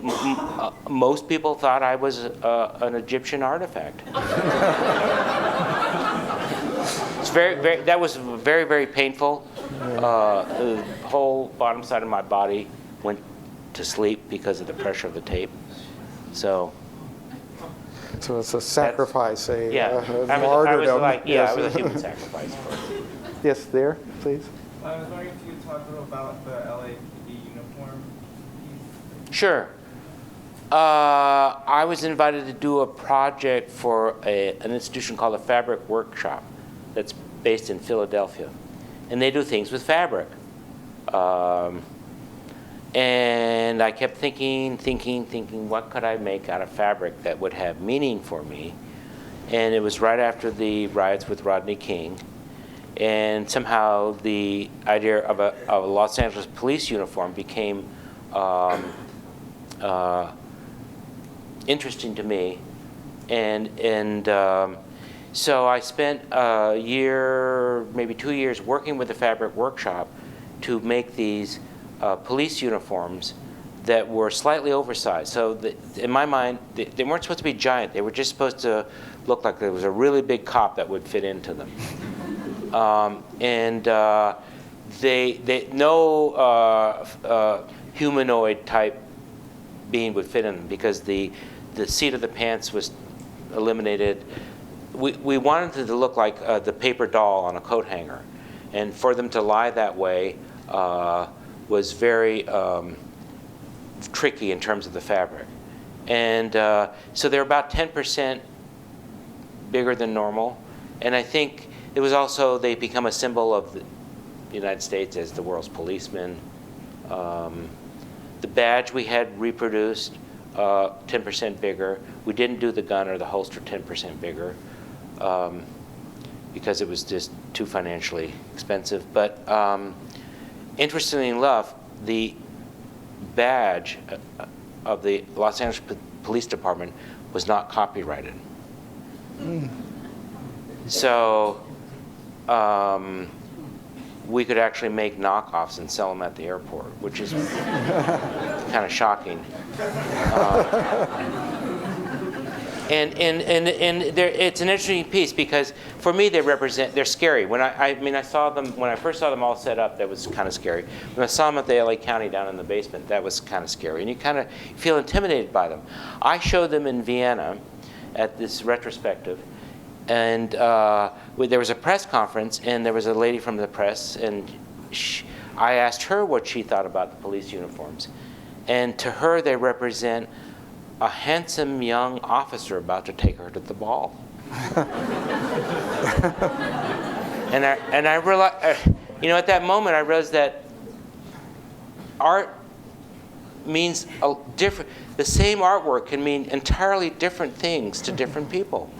Speaker 4: most people thought I was an Egyptian artifact. It's that was very, very painful. The whole bottom side of my body went to sleep because of the pressure of the tape. So
Speaker 3: it's a sacrifice, a martyrdom.
Speaker 4: I was like, yeah, I was a human sacrifice.
Speaker 3: Yes, there, please.
Speaker 10: I was wondering if you could talk a little about the LAPD uniform.
Speaker 4: Sure. I was invited to do a project for an institution called the Fabric Workshop that's based in Philadelphia. And they do things with fabric. And I kept thinking, what could I make out of fabric that would have meaning for me? And it was right after the riots with Rodney King. And somehow the idea of a Los Angeles police uniform became interesting to me, and so I spent a year, maybe 2 years, working with the Fabric Workshop to make these police uniforms that were slightly oversized. So in my mind, they weren't supposed to be giant. They were just supposed to look like there was a really big cop that would fit into them. No humanoid type being would fit in them because the seat of the pants was eliminated. We wanted it to look like the paper doll on a coat hanger, and for them to lie that way was very tricky in terms of the fabric. And so they're about 10% bigger than normal, and I think it was also, they become a symbol of the United States as the world's policeman. The badge we had reproduced 10% bigger. We didn't do the gun or the holster 10% bigger because it was just too financially expensive. But interestingly enough, the badge of the Los Angeles Police Department was not copyrighted. So we could actually make knockoffs and sell them at the airport, which is kind of shocking. And it's an interesting piece because for me they're scary. When I saw them, when I first saw them all set up, that was kind of scary. When I saw them at the LA County down in the basement, that was kind of scary. And you kind of feel intimidated by them. I showed them in Vienna at this retrospective. And there was a press conference, and there was a lady from the press, and I asked her what she thought about the police uniforms. And to her, they represent a handsome young officer about to take her to the ball. and I realized, at that moment, I realized that art means the same artwork can mean entirely different things to different people.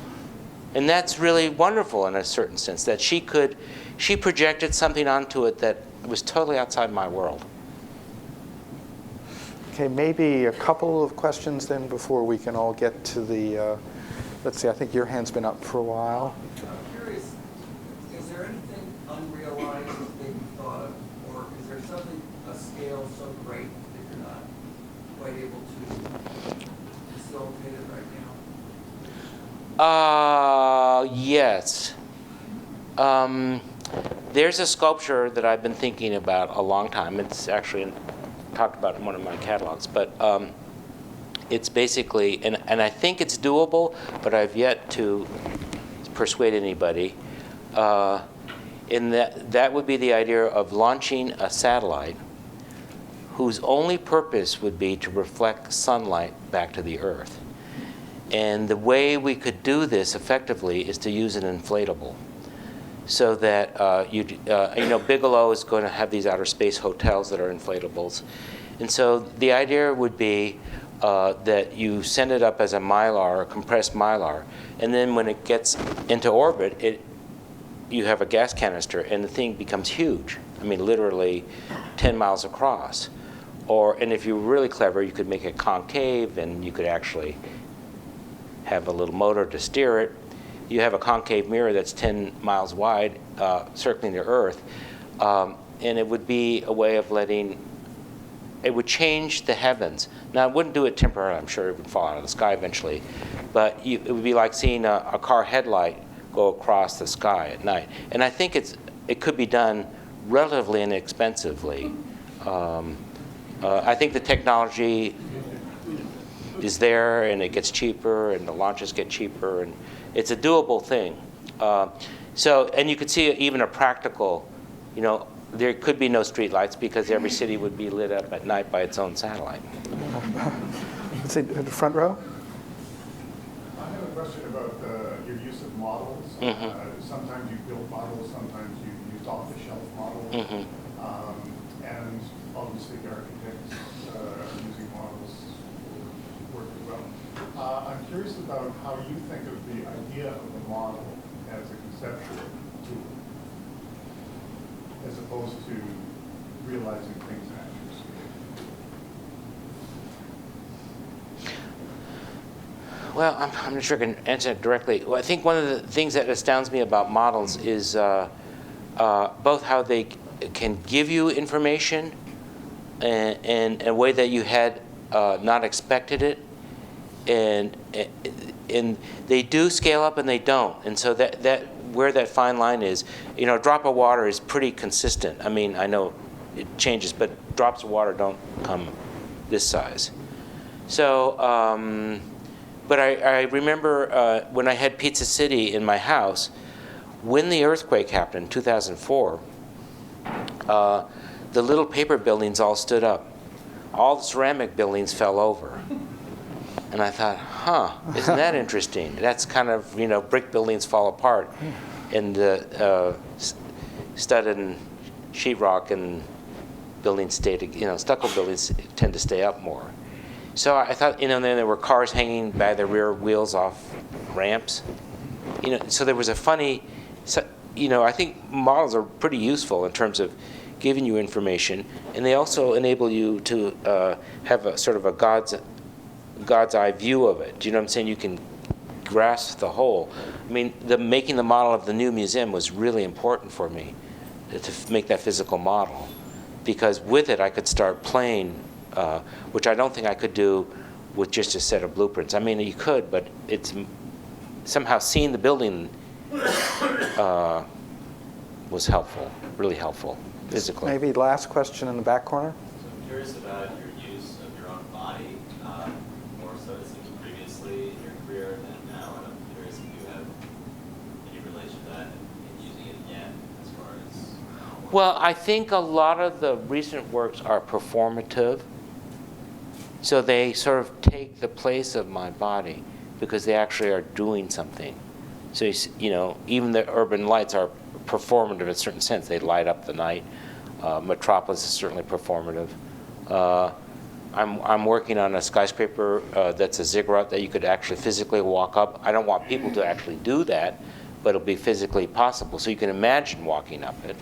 Speaker 4: And that's really wonderful in a certain sense, that she projected something onto it that was totally outside my world.
Speaker 3: Okay, maybe a couple of questions then before we can all get to the, let's see, I think your hand's been up for a while.
Speaker 11: I'm curious, is there anything unrealized that you thought of, or is there something, a scale so great that you're not quite able to facilitated right now?
Speaker 4: Yes. There's a sculpture that I've been thinking about a long time. It's actually talked about in one of my catalogs, but it's basically, and I think it's doable, but I've yet to persuade anybody. In that would be the idea of launching a satellite whose only purpose would be to reflect sunlight back to the Earth. And the way we could do this effectively is to use an inflatable. So that, Bigelow is going to have these outer space hotels that are inflatables. And so the idea would be that you send it up as a mylar, a compressed mylar, and then when it gets into orbit, you have a gas canister, and the thing becomes huge. I mean, literally 10 miles across. And if you're really clever, you could make it concave, and you could actually have a little motor to steer it. You have a concave mirror that's 10 miles wide, circling the Earth, and it would be a way of it would change the heavens. Now, it wouldn't do it temporarily. I'm sure it would fall out of the sky eventually, but it would be like seeing a car headlight go across the sky at night. And I think it could be done relatively inexpensively. I think the technology is there, and it gets cheaper, and the launches get cheaper, and it's a doable thing. And you could see even a practical, there could be no street lights because every city would be lit up at night by its own satellite.
Speaker 3: Let's see, the front row.
Speaker 8: I have a question about your use of models. Sometimes you build models, sometimes you use off-the-shelf models. And obviously the architects using models work as well. I'm curious about how you think of the idea of the model as a conceptual tool, as opposed to realizing things at your scale.
Speaker 4: Well, I'm not sure I can answer it directly. Well, I think one of the things that astounds me about models is both how they can give you information in a way that you had not expected it, and they do scale up and they don't. And so that where that fine line is, a drop of water is pretty consistent. I mean, I know it changes, but drops of water don't come this size. So, but I remember when I had Pizza City in my house, when the earthquake happened in 2004, the little paper buildings all stood up. All the ceramic buildings fell over. And I thought, isn't that interesting? That's kind of, brick buildings fall apart, and the studded and sheetrock and buildings stucco buildings tend to stay up more. So I thought, then there were cars hanging by the rear wheels off ramps. So there was a funny, I think models are pretty useful in terms of giving you information, and they also enable you to have a sort of a God's eye view of it. Do you know what I'm saying? You can grasp the whole. I mean, making the model of the new museum was really important for me, to make that physical model, because with it I could start playing, which I don't think I could do with just a set of blueprints. I mean, you could, but it's somehow seeing the building was helpful, really helpful, physically.
Speaker 3: Maybe last question in the back corner.
Speaker 12: So I'm curious about your use of your own body, more so it seems previously in your career than now, and I'm curious if you have any relation to that and using it again as far as...
Speaker 4: Well, I think a lot of the recent works are performative, so they sort of take the place of my body because they actually are doing something. So, even the urban lights are performative in a certain sense. They light up the night. Metropolis is certainly performative. I'm working on a skyscraper that's a ziggurat that you could actually physically walk up. I don't want people to actually do that, but it'll be physically possible. So you can imagine walking up it.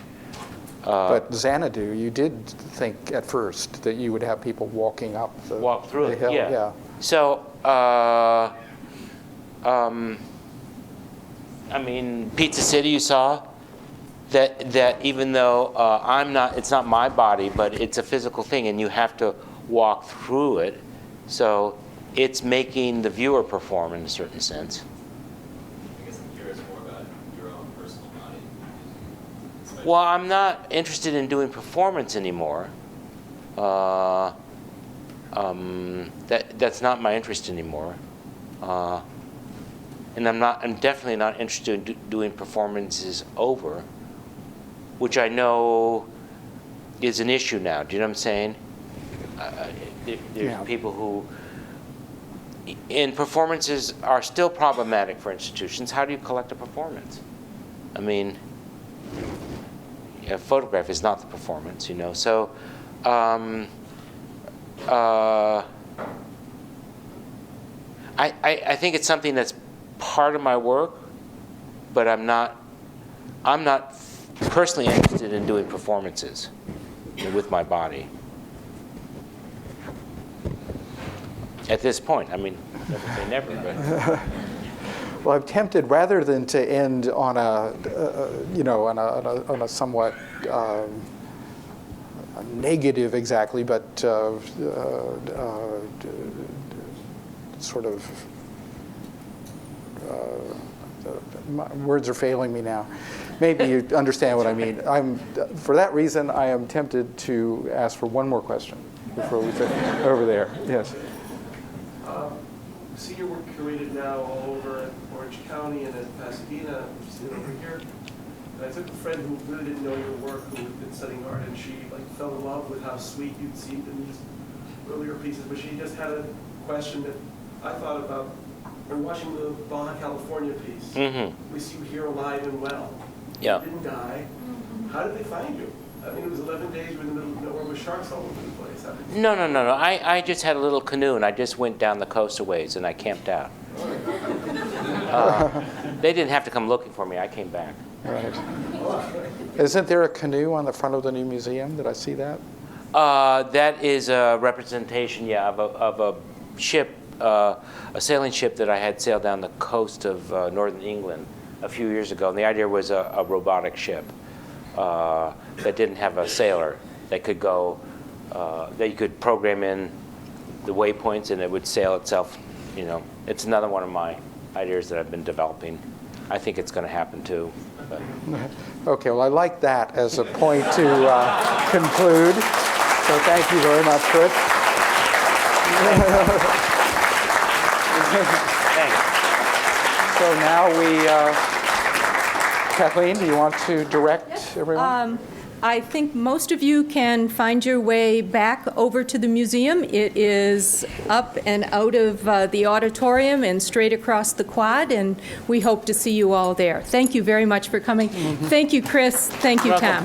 Speaker 3: But Xanadu, you did think at first that you would have people walking up
Speaker 4: walk through
Speaker 3: the hill.
Speaker 4: it, yeah. So, I mean, Pizza City, you saw that even though it's not my body, but it's a physical thing, and you have to walk through it. So it's making the viewer perform in a certain sense.
Speaker 12: I guess I'm curious more about your own personal body. Especially
Speaker 4: Well, I'm not interested in doing performance anymore. That's not my interest anymore. And I'm definitely not interested in doing performances over, which I know is an issue now. Do you know what I'm saying? There's people who, and performances are still problematic for institutions. How do you collect a performance? I mean, a photograph is not the performance, you know. So, I think it's something that's part of my work, but I'm not personally interested in doing performances with my body. At this point, I mean, never say never, but.
Speaker 3: Well, I'm tempted, rather than to end on a, on a somewhat negative, exactly, but sort of. My words are failing me now. Maybe you understand what I mean. For that reason, I am tempted to ask for one more question before we finish. Over there, yes.
Speaker 9: See your work curated now all over Orange County and in Pasadena, sitting over here. And I took a friend who really didn't know your work, who had been studying art, and she fell in love with how sweet you'd seemed in these earlier pieces. But she just had a question that I thought about. When watching the Baja California piece, we see you here alive and well.
Speaker 4: Yeah.
Speaker 9: You didn't die. How did they find you? I mean, it was 11 days you were in the middle of nowhere with sharks all over the place.
Speaker 4: No. I just had a little canoe, and I just went down the coast a ways, and I camped out. They didn't have to come looking for me. I came back.
Speaker 3: Right. Isn't there a canoe on the front of the new museum? Did I see that?
Speaker 4: That is a representation, of a ship, a sailing ship that I had sailed down the coast of northern England a few years ago. And the idea was a robotic ship that didn't have a sailor that could go, that you could program in the waypoints and it would sail itself. You know, it's another one of my ideas that I've been developing. I think it's going to happen too. But.
Speaker 3: Okay, well, I like that as a point to conclude. So thank you very much, Fritz.
Speaker 4: Thanks.
Speaker 3: So now Kathleen, do you want to direct everyone?
Speaker 2: I think most of you can find your way back over to the museum. It is up and out of the auditorium and straight across the quad, and we hope to see you all there. Thank you very much for coming. Thank you, Chris. Thank you, Tom.